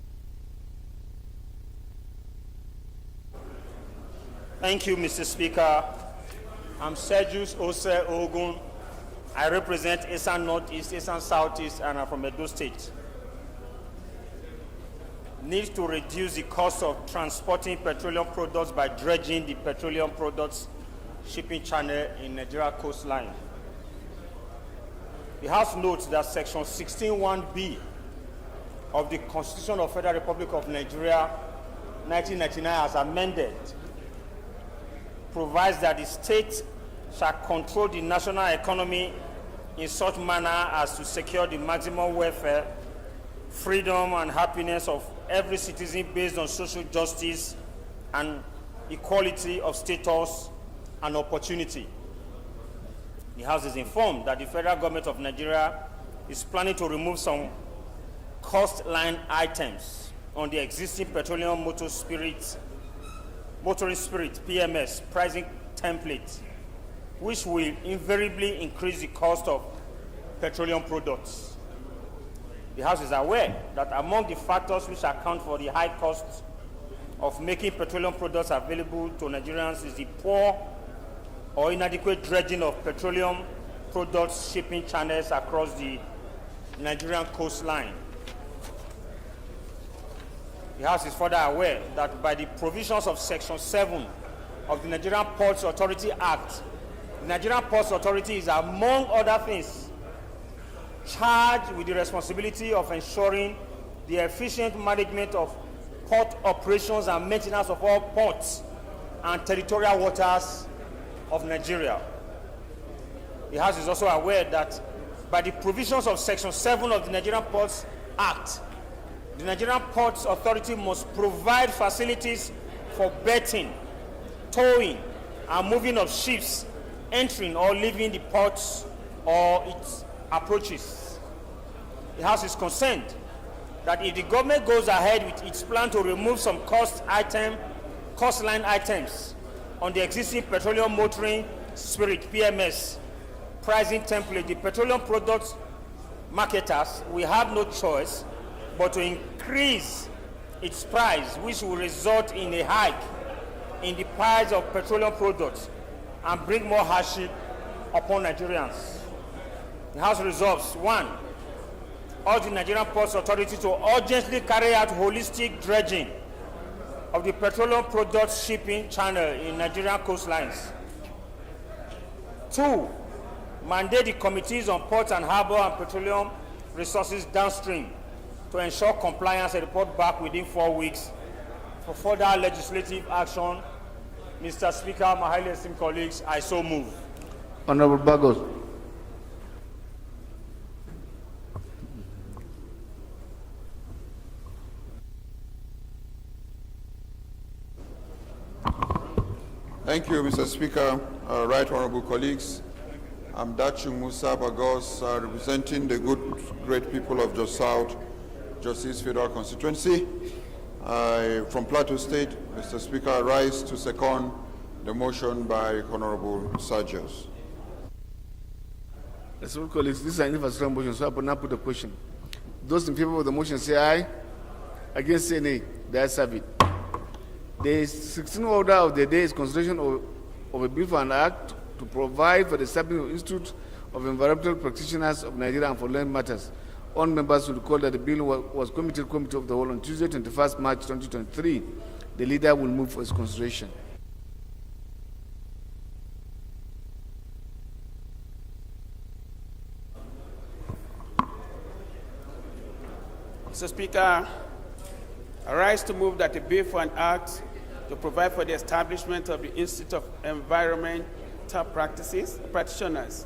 Thank you, Mr. Speaker. I'm Sergius Ose Ogun. I represent Eastern Northeast, Eastern Southeast, and I'm from Edo State. Need to reduce the cost of transporting petroleum products by dredging the petroleum products shipping channel in Nigeria coastline. The House notes that Section 16(1)(b) of the Constitution of the Federal Republic of Nigeria, 1999, as amended, provides that the state shall control the national economy in such manner as to secure the maximum welfare, freedom, and happiness of every citizen based on social justice and equality of status and opportunity. The House is informed that the federal government of Nigeria is planning to remove some cost line items on the existing petroleum motoring spirit PMS pricing template, which will invariably increase the cost of petroleum products. The House is aware that among the factors which account for the high cost of making petroleum products available to Nigerians is the poor or inadequate dredging of petroleum products shipping channels across the Nigerian coastline. The House is further aware that by the provisions of Section 7 of the Nigerian Ports Authority Act, the Nigerian Ports Authority is, among other things, charged with the responsibility of ensuring the efficient management of port operations and maintenance of all ports and territorial waters of Nigeria. The House is also aware that by the provisions of Section 7 of the Nigerian Ports Act, the Nigerian Ports Authority must provide facilities for berthing, towing, and moving of ships entering or leaving the ports or its approaches. The House is concerned that if the government goes ahead with its plan to remove some cost line items on the existing petroleum motoring spirit PMS pricing template, the petroleum products marketers will have no choice but to increase its price, which will result in a hike in the price of petroleum products and bring more hardship upon Nigerians. The House resolves: 1, urge the Nigerian Ports Authority to urgently carry out holistic dredging of the petroleum products shipping channel in Nigerian coastlines. 2, mandate the committees on ports and harbor and petroleum resources downstream to ensure compliance and report back within 4 weeks for further legislative action. Mr. Speaker, my highly esteemed colleagues, I so move. Honorable Bagos. Thank you, Mr. Speaker. Right Honorable colleagues, I'm Dachu Musa Bagos, representing the great people of Jos South, Jos East Federal Constituency. From Plateau State, Mr. Speaker, I rise to second the motion by Honorable Sergius. Respected colleagues, this is an infrastructure motion, so I will now put the question. Those in favor of the motion say aye. Against say nay. The ayes have it. The 16th order of the day is consideration of a bill for an act to provide for the establishment of Institute of Environmental Practitioners of Nigeria and for land matters. All members will recall that the bill was committed committee of the whole on Tuesday, 21st March 2023. The leader will move for its consideration. Mr. Speaker, I rise to move that the bill for an act to provide for the establishment of the Institute of Environmental Practitioners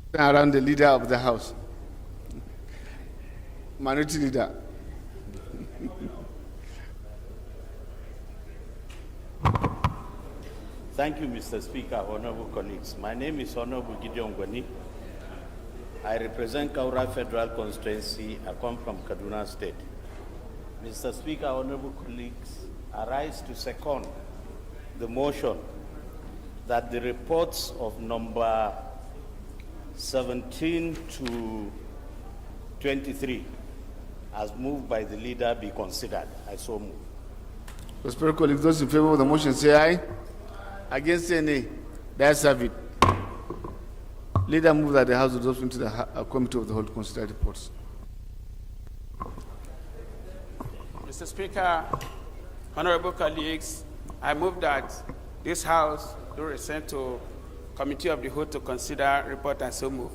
around the leader of the House, Minority Leader. Thank you, Mr. Speaker, honorable colleagues. My name is Honorable Gideon Gwani. I represent Kaura Federal Constituency. I come from Kaduna State. Mr. Speaker, honorable colleagues, I rise to second the motion that the reports of number 17 to 23, as moved by the leader, be considered. I so move. Respected colleagues, those in favor of the motion say aye. Against say nay. The ayes have it. Leader move that the House adopts into the Committee of the Whole to consider reports. Mr. Speaker, honorable colleagues, I move that this House do resend to Committee of the Whole to consider report and so move.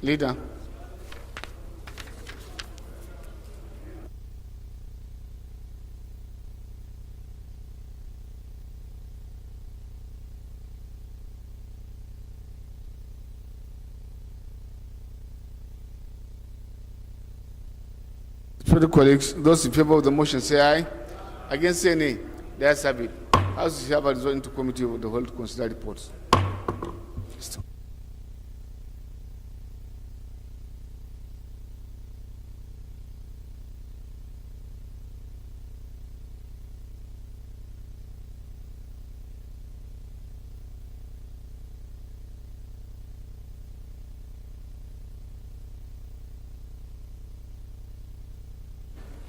Leader. Further colleagues, those in favor of the motion say aye. Against say nay. The ayes have it. House is hereby resolved into Committee of the Whole to consider reports.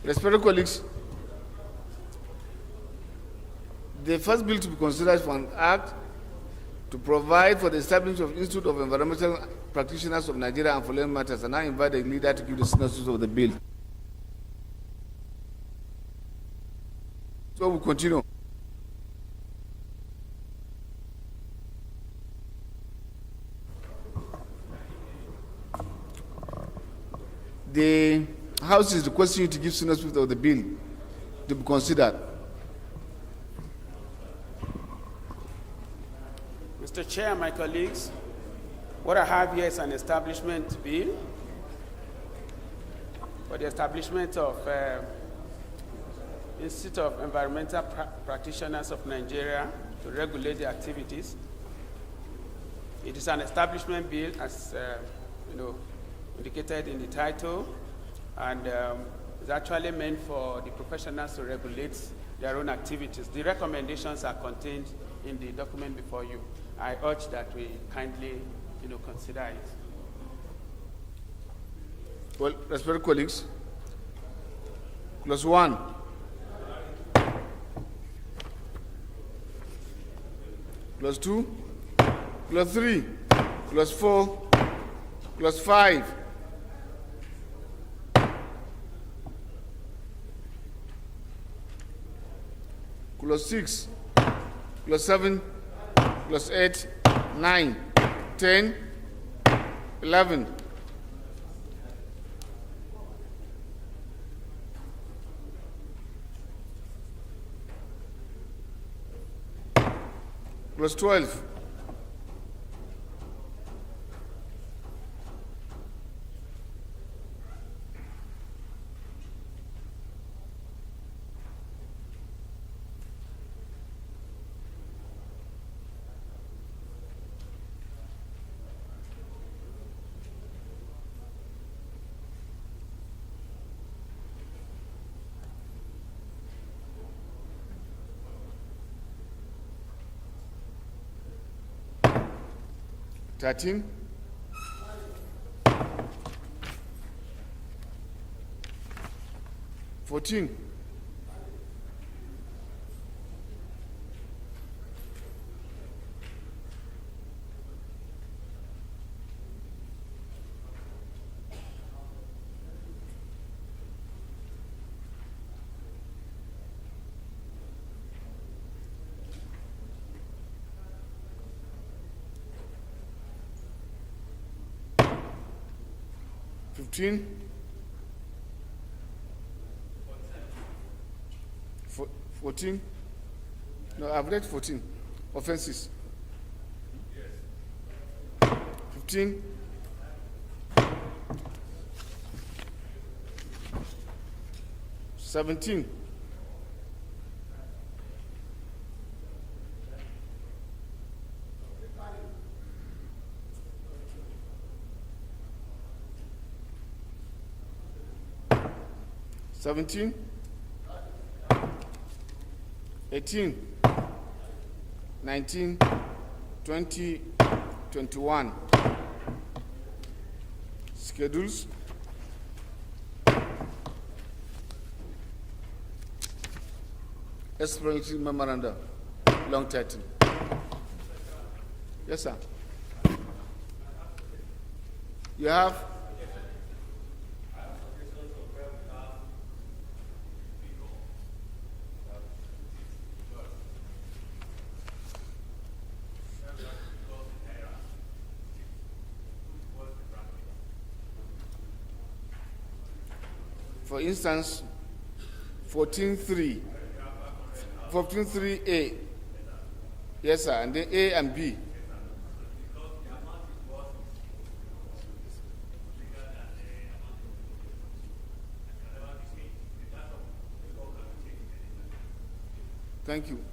Respected colleagues, the first bill to be considered is for an act to provide for the establishment of Institute of Environmental Practitioners of Nigeria and following matters, and I invite the leader to give the synopsis of the bill. So we continue. The House is requesting you to give synopsis of the bill to be considered. Mr. Chair, my colleagues, what I have here is an establishment bill for the establishment of Institute of Environmental Practitioners of Nigeria to regulate the activities. It is an establishment bill, as indicated in the title, and it's actually meant for the professionals to regulate their own activities. The recommendations are contained in the document before you. I urge that we kindly, consider it. Well, respected colleagues, clause 1. Clause 2. Clause 3. Clause 4. Clause 5. Clause 6. Clause 7. Clause 8. 9. 10. 11. Clause 12. Thirteen. 14. 15. 14. No, I've read 14. Offenses. 15, 17, 17, 18, 19, 20, 21. Schedules. Explanatory memoranda, long title. Yes, sir. You have? For instance, 14.3, 14.3A. Yes, sir, and then A and B. Thank you.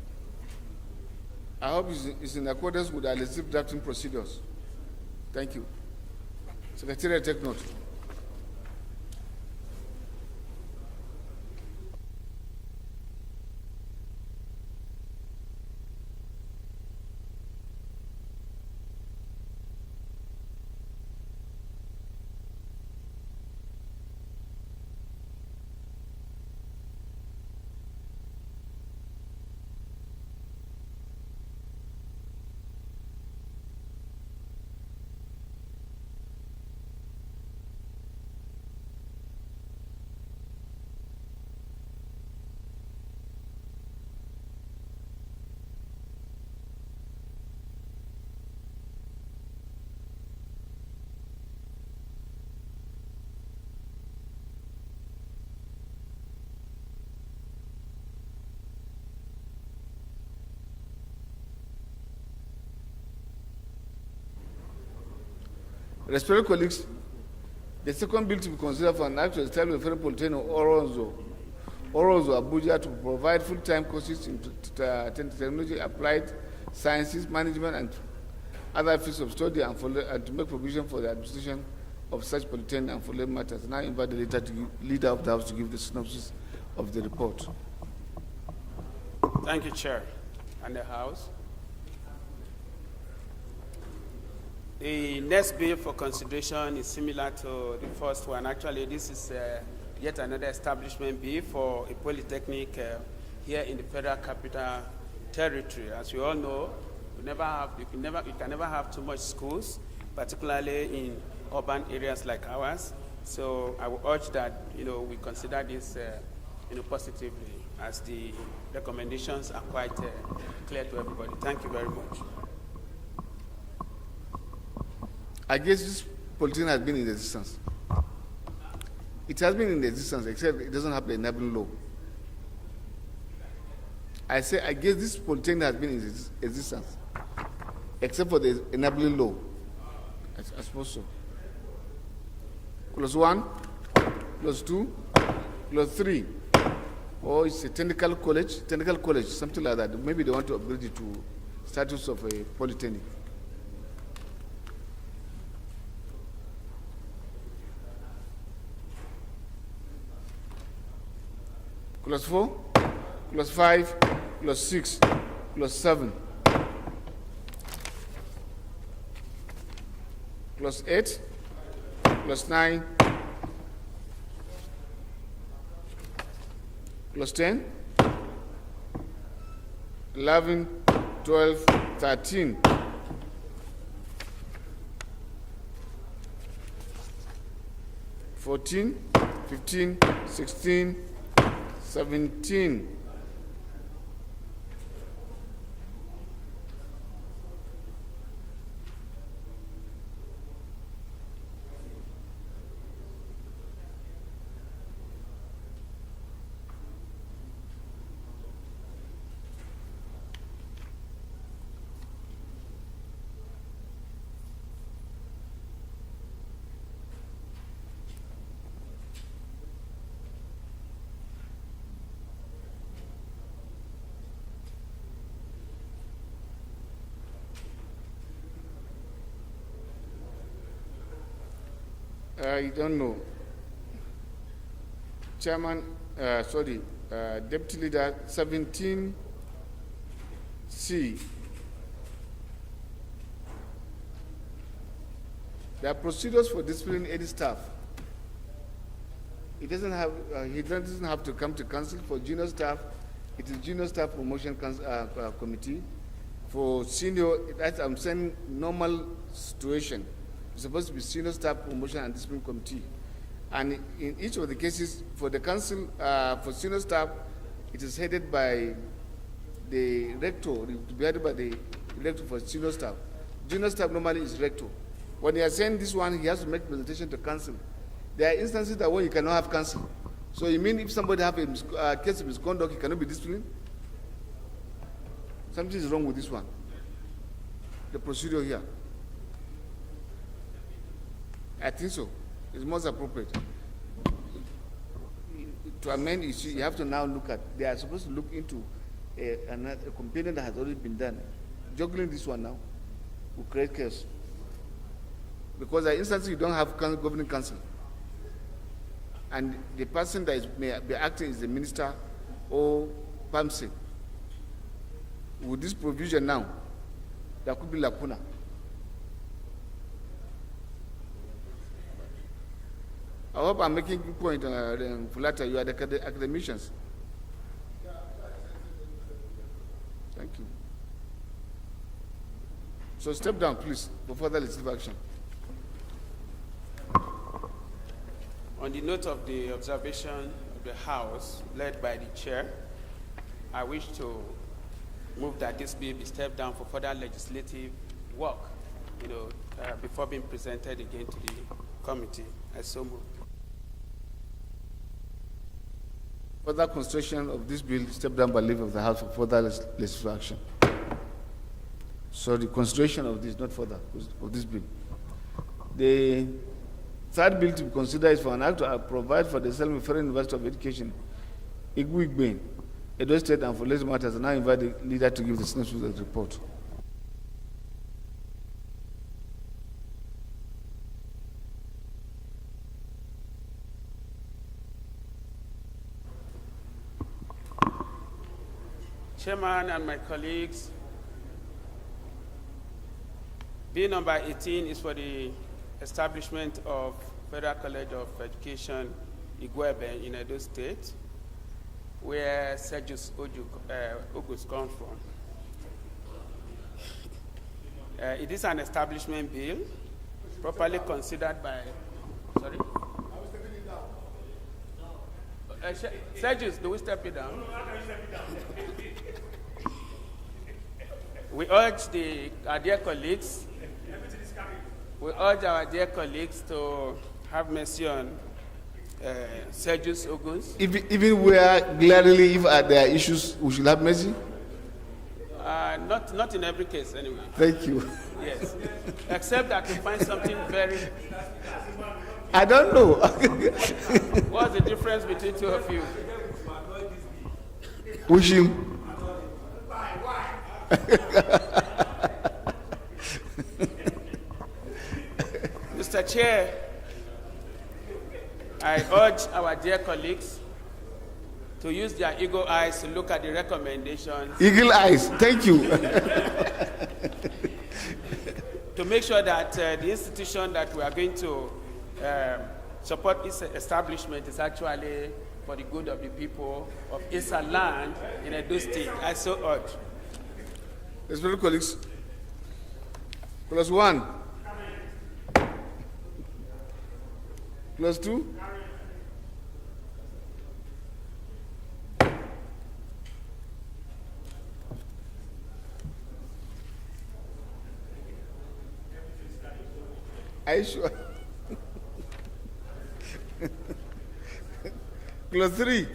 I hope it's in accordance with our legislative drafting procedures. Thank you. Secretariat, take note. Respected colleagues, the second bill to be considered for an act to establish a federal polytechnic Orozo Abuja to provide full-time courses in technology, applied sciences, management, and other fields of study, and to make provision for the administration of such polytechnic and for related matters. Now I invite the leader of the House to give the synopsis of the report. Thank you, Chair, and the House. The next bill for consideration is similar to the first one. Actually, this is yet another establishment bill for a polytechnic here in the Federal Capital Territory. As you all know, you can never have too much schools, particularly in urban areas like ours. So I would urge that we consider this positively, as the recommendations are quite clear to everybody. Thank you very much. I guess this polytechnic has been in existence. It has been in existence, except it doesn't have the enabling law. I say, I guess this polytechnic has been in existence, except for the enabling law. I suppose so. Clause 1, clause 2, clause 3. Or it's a technical college, something like that. Maybe they want to upgrade it to status of a polytechnic. Clause 4, clause 5, clause 6, clause 7, clause 8, clause 9, clause 10, 11, 12, 13. (14), 15, 16, 17. I don't know. Chairman, Deputy Leader, 17C. There are procedures for disciplining any staff. He doesn't have to come to council. For junior staff, it is junior staff promotion committee. For senior, I'm saying normal situation. It's supposed to be senior staff promotion and discipline committee. And in each of the cases, for the council, for senior staff, it is headed by the rector, to be headed by the rector for senior staff. Junior staff normally is rector. When he is saying this one, he has to make presentation to council. There are instances that where you cannot have council. So you mean if somebody have a case of misconduct, he cannot be disciplined? Something is wrong with this one. The procedure here. I think so. It's most appropriate. To amend, you have to now look at, they are supposed to look into a complaint that has already been done. Juggling this one now will create chaos. Because there are instances you don't have governing council. And the person that may be acting is the minister or PAMSE. With this provision now, there could be lacuna. I hope I'm making a point, Fulata, you are the academicians. Thank you. So step down, please, for further legislative action. On the note of the observation of the House, led by the Chair, I wish to move that this bill be stepped down for further legislative work, before being presented again to the committee. I so move. Further consideration of this bill stepped down by leave of the House for further legislative action. So the consideration of this, not further, of this bill. The third bill to be considered is for an act to provide for the Selma Federal University of Education, Igwigben, Edo State, and for related matters. And I invite the leader to give the synopsis of the report. Chairman and my colleagues, bill number 18 is for the establishment of Federal College of Education, Igweben, in Edo State, where Sergius Ogus comes from. It is an establishment bill, properly considered by, sorry? Sergius, do we step it down? We urge our dear colleagues, to have mercy on Sergius Ogus. Even where glaringly, if there are issues, we should have mercy? Not in every case, anyway. Thank you. Yes. Except that we find something very... I don't know. What's the difference between two of you? Push him. Mr. Chair, I urge our dear colleagues to use their eagle eyes to look at the recommendations. Eagle eyes, thank you. To make sure that the institution that we are going to support its establishment is actually for the good of the people of Issa land in Edo State. I so urge. Respected colleagues, plus one, plus two, are you sure? Plus three.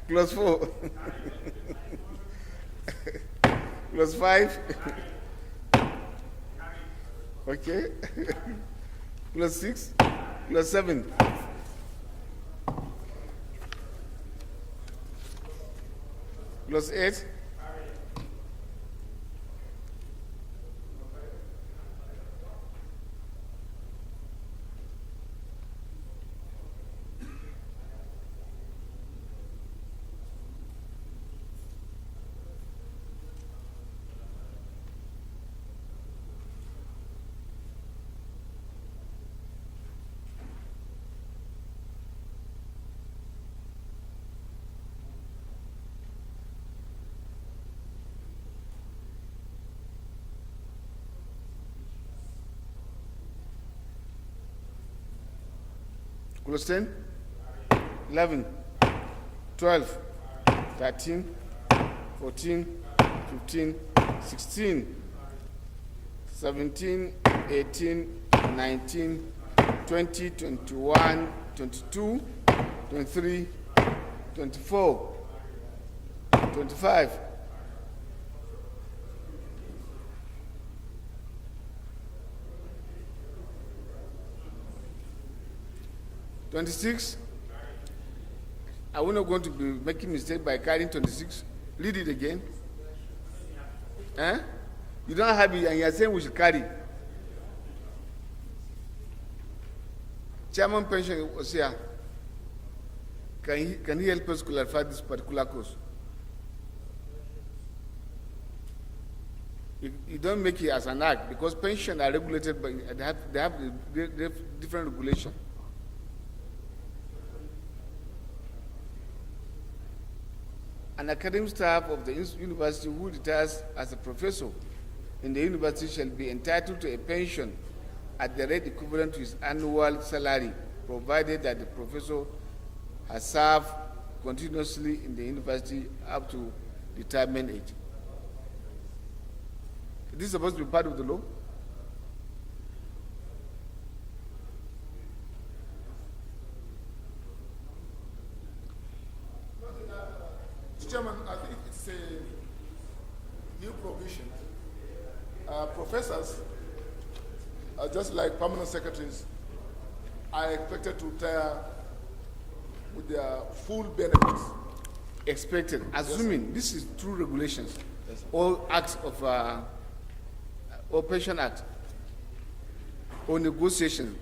Plus four. plus 5. Okay. Plus 6. Plus 7. Plus 8. Plus 10, 11, 12, 13, 14, 15, 16, 17, 18, 19, 20, 21, 22, 23, 24, 25. 26. Are we not going to be making mistake by carrying 26? Read it again. Eh? You don't have it and you are saying we should carry. Chairman Pension was here. Can he help us clarify this particular course? You don't make it as an act because pensions are regulated by, they have different regulation. An academic staff of the university who retires as a professor in the university shall be entitled to a pension at the rate equivalent to his annual salary, provided that the professor has served continuously in the university up to retirement age. This is supposed to be part of the law? Chairman, I think it's a new provision. Professors, just like permanent secretaries, are expected to retire with their full benefits. Expected, assuming this is through regulations, all acts of or pension act or negotiation.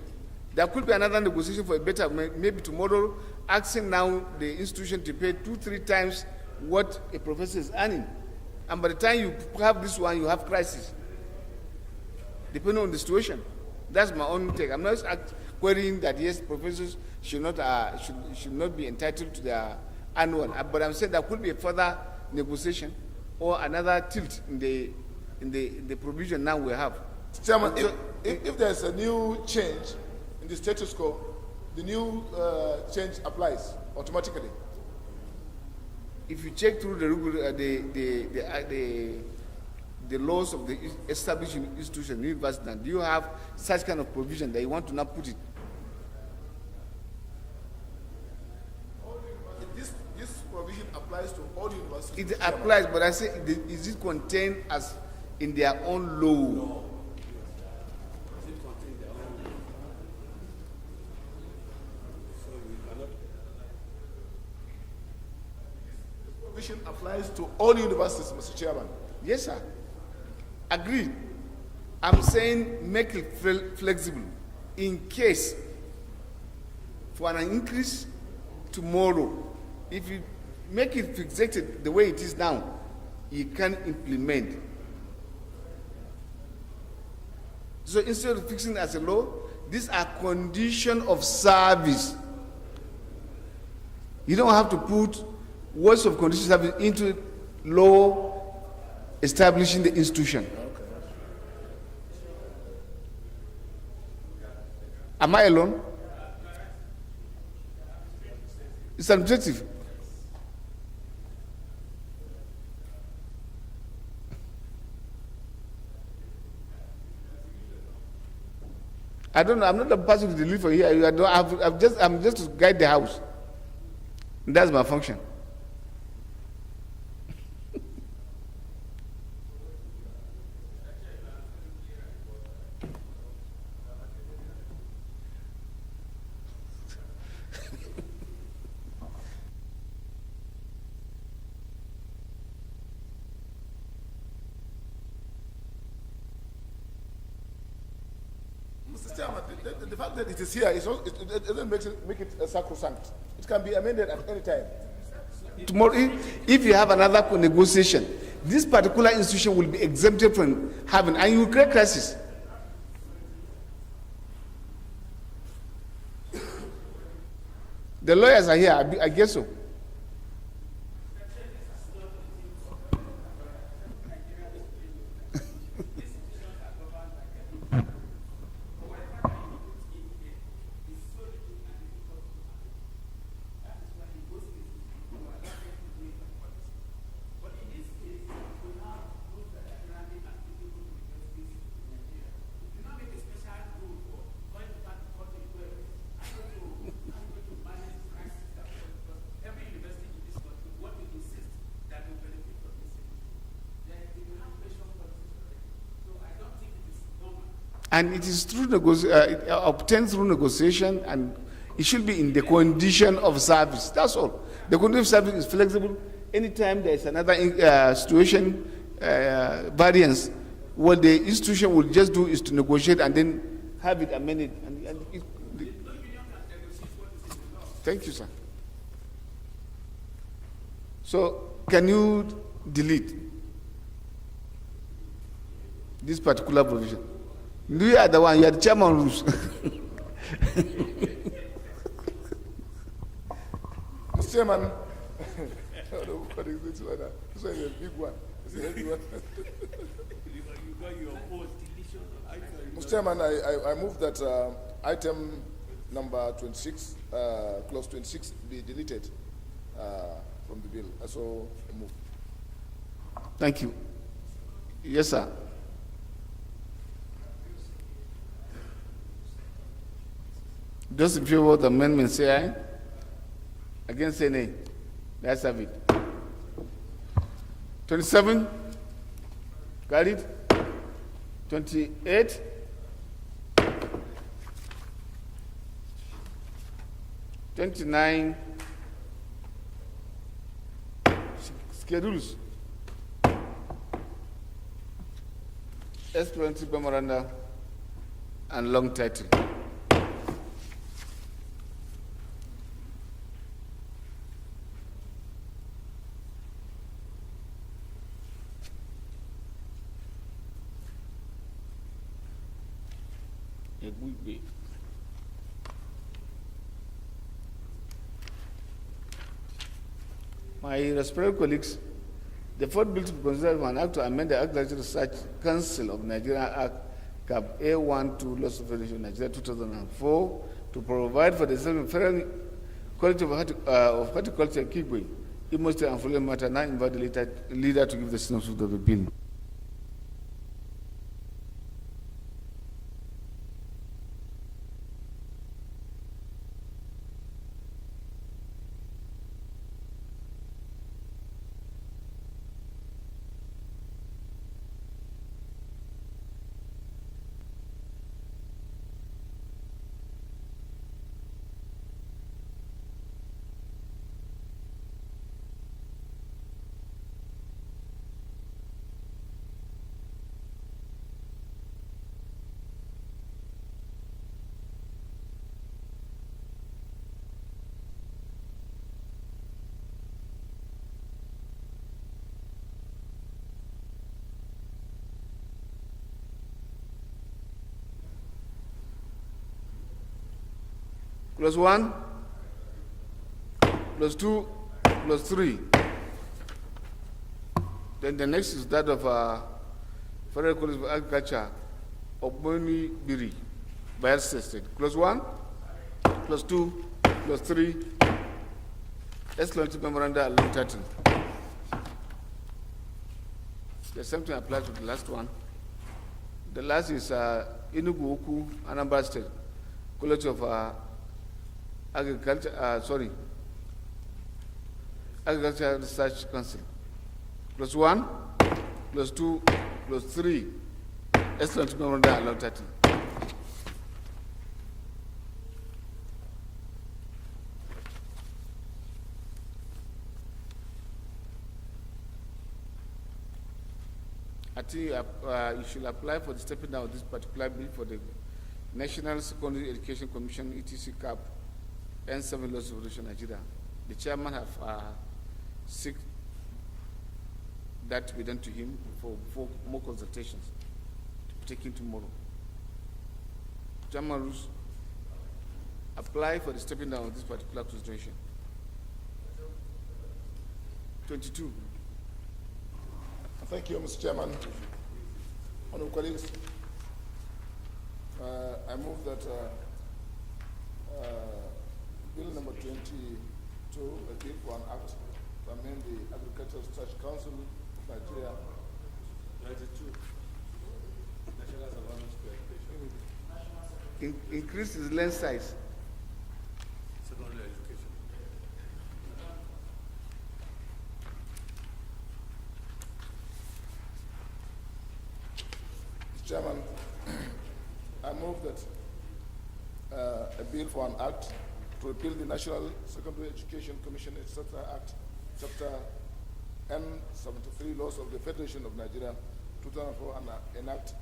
There could be another negotiation for a better, maybe tomorrow, asking now the institution to pay 2-3 times what a professor is earning. And by the time you have this one, you have crisis. Depending on the situation. That's my own take. I'm not querying that yes, professors should not be entitled to their annual. But I'm saying there could be a further negotiation or another tilt in the provision now we have. Chairman, if there's a new change in the status quo, the new change applies automatically. If you check through the laws of the established institution, university, do you have such kind of provision that you want to not put it? This provision applies to all universities. It applies, but I say, is it contained as in their own law? No. Provision applies to all universities, Mr. Chairman. Yes, sir. Agreed. I'm saying make it flexible in case for an increase tomorrow. If you make it fixated the way it is now, you can implement. So instead of fixing it as a law, these are conditions of service. You don't have to put words of condition of service into law establishing the institution. Am I alone? It's an objective. I don't know. I'm not the person to deliver here. I'm just to guide the house. That's my function. Mr. Chairman, the fact that it is here, it doesn't make it sacrosanct. It can be amended at any time. Tomorrow, if you have another negotiation, this particular institution will be exempted from having, and you will create crisis. The lawyers are here, I guess so. And it is through obtained through negotiation, and it should be in the condition of service. That's all. The condition of service is flexible. Anytime there is another situation, variance, what the institution will just do is to negotiate and then have it amended. Thank you, sir. So, can you delete this particular provision? You are the one, you are the chairman rules. Mr. Chairman, what is this one? This one is a big one. It's a heavy one. Mr. Chairman, I move that item number 26, clause 26, be deleted from the bill. So move. Thank you. Yes, sir. Those in favor of the amendment say aye. Against say nay. Let's have it. 27. Carried. 28. 29. Schedules. S20 memoranda and long title. My respected colleagues, the fourth bill to be considered for an act to amend the Agricultural Research Council of Nigeria Act, Cap A12, Laws of Federation Nigeria 2004, to provide for the federal quality of horticulture in Kigwe. It must and fully matter. Now invite the leader to give the synopsis of the bill. Plus 1, plus 2, plus 3. Then the next is that of Federal College of Agriculture, Ogboni Biri, Bayelsa State. Plus 1, plus 2, plus 3. Excellent memoranda and long title. There's something applied to the last one. The last is Enugu Oku, Anambra State, College of Agriculture Research Council. Plus 1, plus 2, plus 3. Excellent memoranda and long title. I think you should apply for the stepping down of this particular bill for the National Secondary Education Commission, ETC CAP, N7 Laws of Revolution, Nigeria. The chairman have seek that to be done to him for more consultations to be taken tomorrow. Chairman rules apply for the stepping down of this particular consideration. 22. Thank you, Mr. Chairman. Honorable colleagues, I move that Bill number 22, a bill for an act to amend the Agricultural Research Council of Nigeria. 92. National Surveillance Education. Increase his lens size. Secondary education. Mr. Chairman, I move that a bill for an act to repeal the National Secondary Education Commission, etc. Act, Chapter N73, Laws of the Federation of Nigeria, 2004, and enact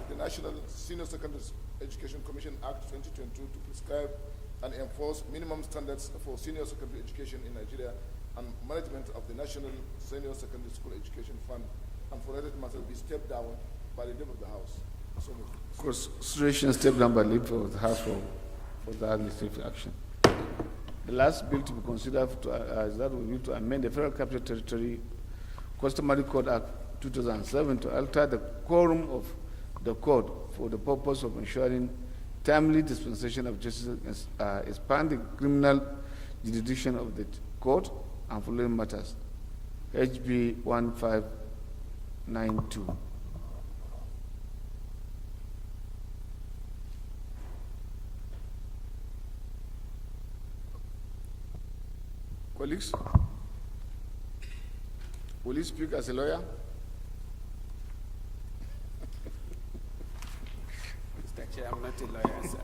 the National Senior Secondary Education Commission Act 2022 to prescribe and enforce minimum standards for senior secondary education in Nigeria and management of the National Senior Secondary School Education Fund, and for related matters be stepped down by the leave of the House. So moved. Consideration step down by leave of the House for the administrative action. The last bill to be considered is that we need to amend the Federal Capital Territory Customary Code Act 2007 to alter the quorum of the code for the purpose of ensuring timely dispensation of justice, expand the criminal jurisdiction of the court, and following matters. HB 1592. Colleagues, will you speak as a lawyer? Mr. Chair, I'm not a lawyer, sir.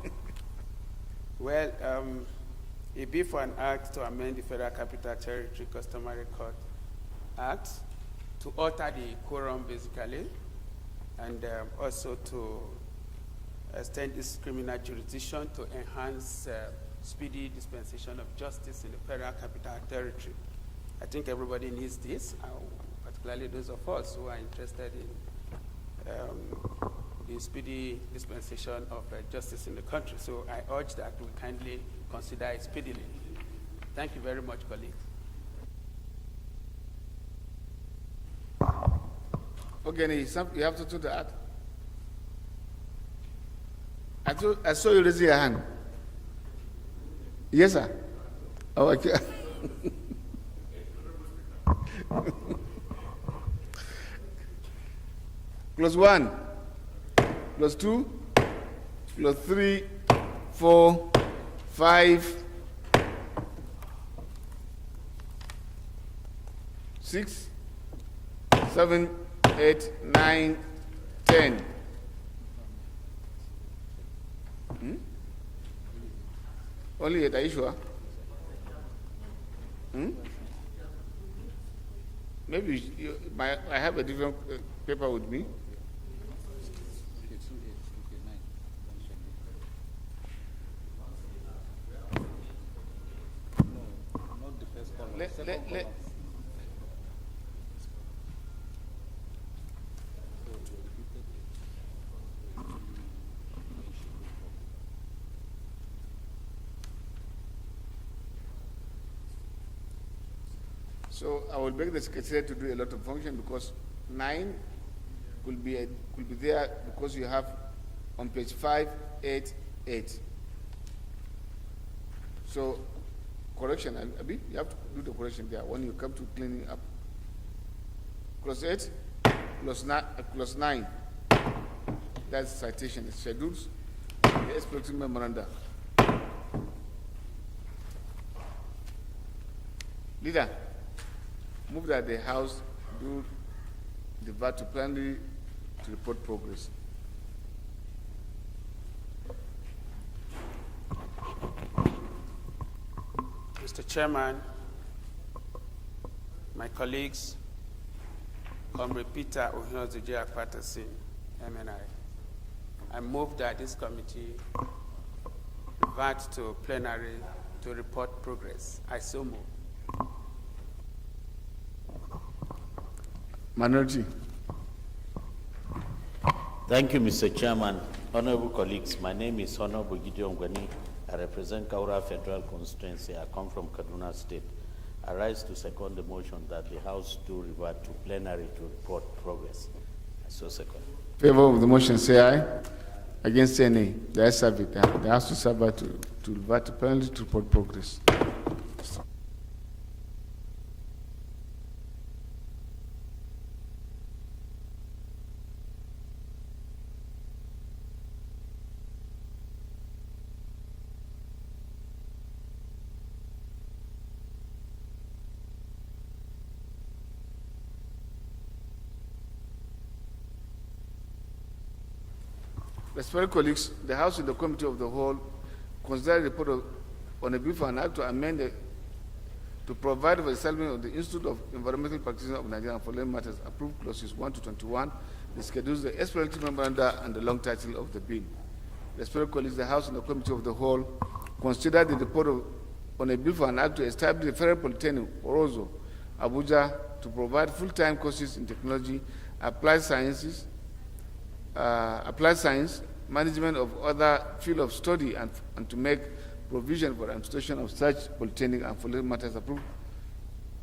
Well, a bill for an act to amend the Federal Capital Territory Customary Court Act to alter the quorum, basically, and also to extend this criminal jurisdiction to enhance speedy dispensation of justice in the Federal Capital Territory. I think everybody needs this, particularly those of us who are interested in the speedy dispensation of justice in the country. So I urge that we kindly consider it speedily. Thank you very much, colleagues. Okay, you have to do that. I saw you raise your hand. Yes, sir. Oh, okay. Plus 1, plus 2, plus 3, 4, 5, 6, 7, 8, 9, 10. Only 8, are you sure? Maybe I have a different paper with me. So I will beg the secretary to do a lot of function because 9 could be there because you have on page 588. So correction, Abi, you have to do the correction there when you come to cleaning up. Plus 8, plus 9. That's citation. It's schedules. The expecting memoranda. Leader, move that the House do the VAT to plenary to report progress. Mr. Chairman, my colleagues, Comrade Peter Ohiozoje Akpatasin, MNI. I move that this committee revert to plenary to report progress. I so move. Minority. Thank you, Mr. Chairman. Honorable colleagues, my name is Honorable Gideon Gwani. I represent Kaura Federal Constituency. I come from Kaduna State. I rise to second the motion that the House do revert to plenary to report progress. I so second. Favor of the motion, say aye. Against, say nay. The ayes have it. The House to revert to plenary to report progress. Respected colleagues, the House and the Committee of the Whole consider the report on a bill for an act to amend to provide for the establishment of the Institute of Environmental Practitioners of Nigeria for Land Matters, approved clauses 1 to 21. This schedules the explanatory memoranda and the long title of the bill. Respected colleagues, the House and the Committee of the Whole consider the report on a bill for an act to establish the Federal Polytechnic, Orozo, Abuja, to provide full-time courses in technology, applied science, management of other field of study, and to make provision for the administration of such polytechnic and for matters approved,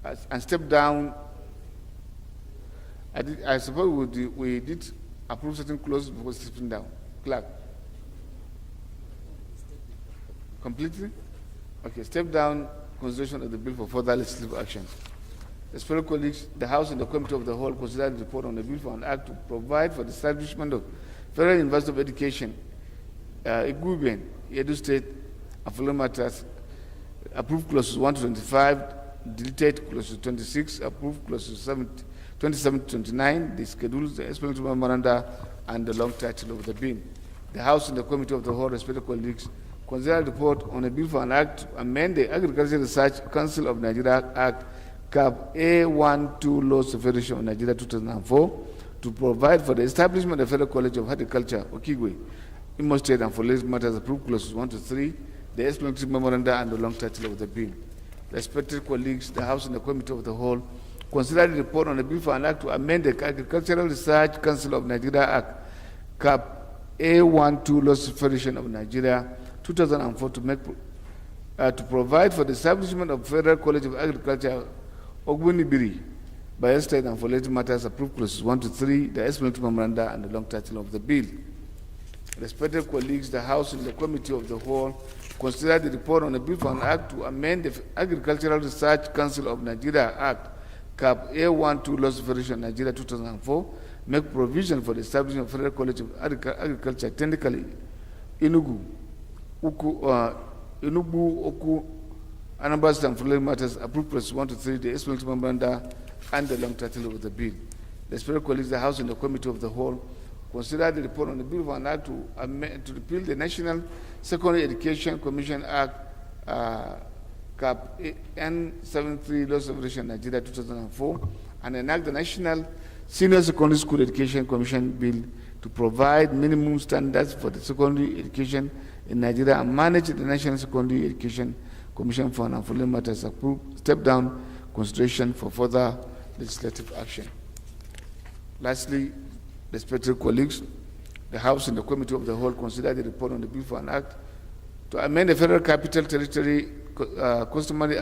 and step down. I suppose we did approve certain clauses before stepping down. Clerk. Completely? Okay, step down consideration of the bill for further legislative action. As fellow colleagues, the House and the Committee of the Whole consider the report on the bill for an act to provide for the establishment of Federal University of Education, Iguben, Edo State, and matters, approved clauses 1 to 25, deleted clauses 26, approved clauses 27 to 29, the schedules, the explanatory memoranda, and the long title of the bill. The House and the Committee of the Whole, respected colleagues, consider the report on a bill for an act to amend the Agricultural Research Council of Nigeria Act, CAP A12 Laws of Federation of Nigeria 2004, to provide for the establishment of the Federal College of Horticulture, Okigwe, Imo State, and for related matters approved clauses 1 to 3, the explanatory memoranda, and the long title of the bill. Respected colleagues, the House and the Committee of the Whole consider the report on the bill for an act to amend the Agricultural Research Council of Nigeria Act, CAP A12 Laws of Federation of Nigeria 2004, to provide for the establishment of Federal College of Agriculture, Ogbunibiri, by State, and for related matters approved clauses 1 to 3, the explanatory memoranda, and the long title of the bill. Respected colleagues, the House and the Committee of the Whole consider the report on the bill for an act to amend the Agricultural Research Council of Nigeria Act, CAP A12 Laws of Federation of Nigeria 2004, make provision for the establishment of Federal College of Agriculture, technically Enugu, Oku, Anambra State, and for related matters approved clauses 1 to 3, the explanatory memoranda, and the long title of the bill. The respected colleagues, the House and the Committee of the Whole consider the report on the bill for an act to amend, to repeal the National Secondary Education Commission Act, CAP N73 Laws of Federation Nigeria 2004, and enact the National Senior Secondary School Education Commission Bill to provide minimum standards for the secondary education in Nigeria and manage the National Secondary Education Commission Fund, and for matters approved, step down consideration for further legislative action. Lastly, respected colleagues, the House and the Committee of the Whole consider the report on the bill for an act to amend the Federal Capital Territory Customary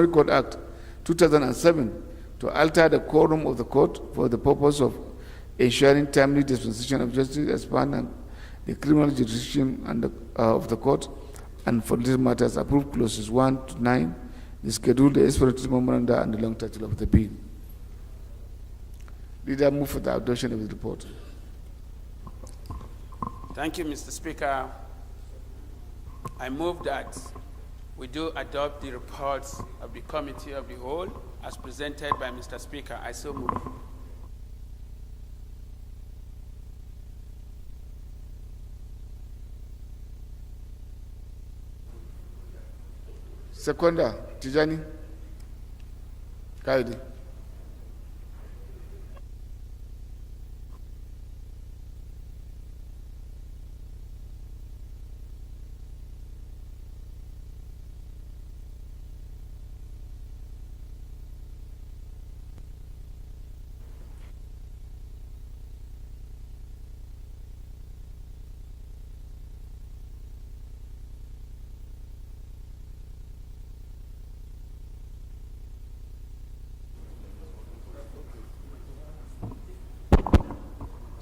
Court Act 2007 to alter the quorum of the court for the purpose of ensuring timely dispensation of justice, expand the criminal jurisdiction of the court, and for these matters approved clauses 1 to 9, the schedule, the explanatory memoranda, and the long title of the bill. Leader, move for the adoption of the report. Thank you, Mr. Speaker. I move that we do adopt the reports of the Committee of the Whole as presented by Mr. Speaker. I so move. Seconder, Tijani Kaidi.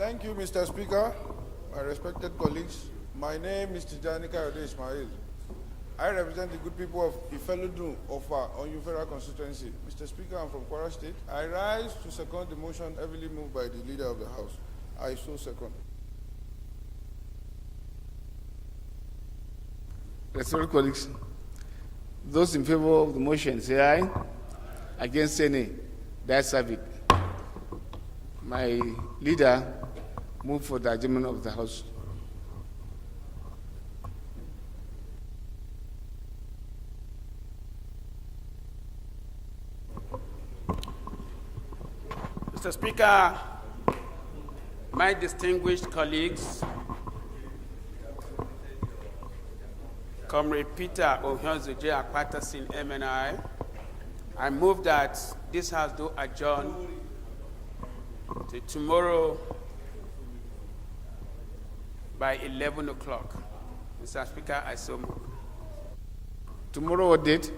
Thank you, Mr. Speaker, my respected colleagues. My name is Tijani Kayode Ismail. I represent the good people of Ifelodun of our Onyu Federal Constituency. Mr. Speaker, I'm from Kwara State. I rise to second the motion heavily moved by the Leader of the House. I so second. Respected colleagues, those in favor of the motion say aye. Against say nay. That's it. My leader moved for the adjournment of the House. Mr. Speaker, my distinguished colleagues, Comrade Peter Ohionzoje Akpatasin MNI, I move that this House do adjourn to tomorrow by 11 o'clock. Mr. Speaker, I so move. Tomorrow what date?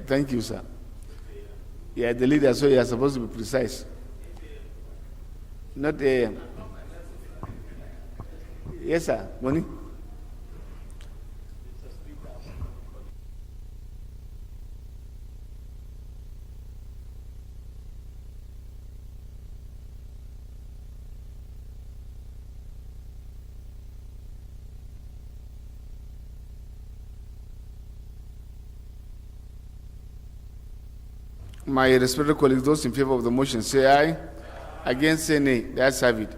Thank you, sir. Yeah, the leader, so you are supposed to be precise. Not a. Yes, sir. Money? My respected colleagues, those in favor of the motion say aye. Against say nay. That's have it.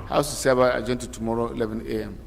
House is adjourned to tomorrow 11 a.m.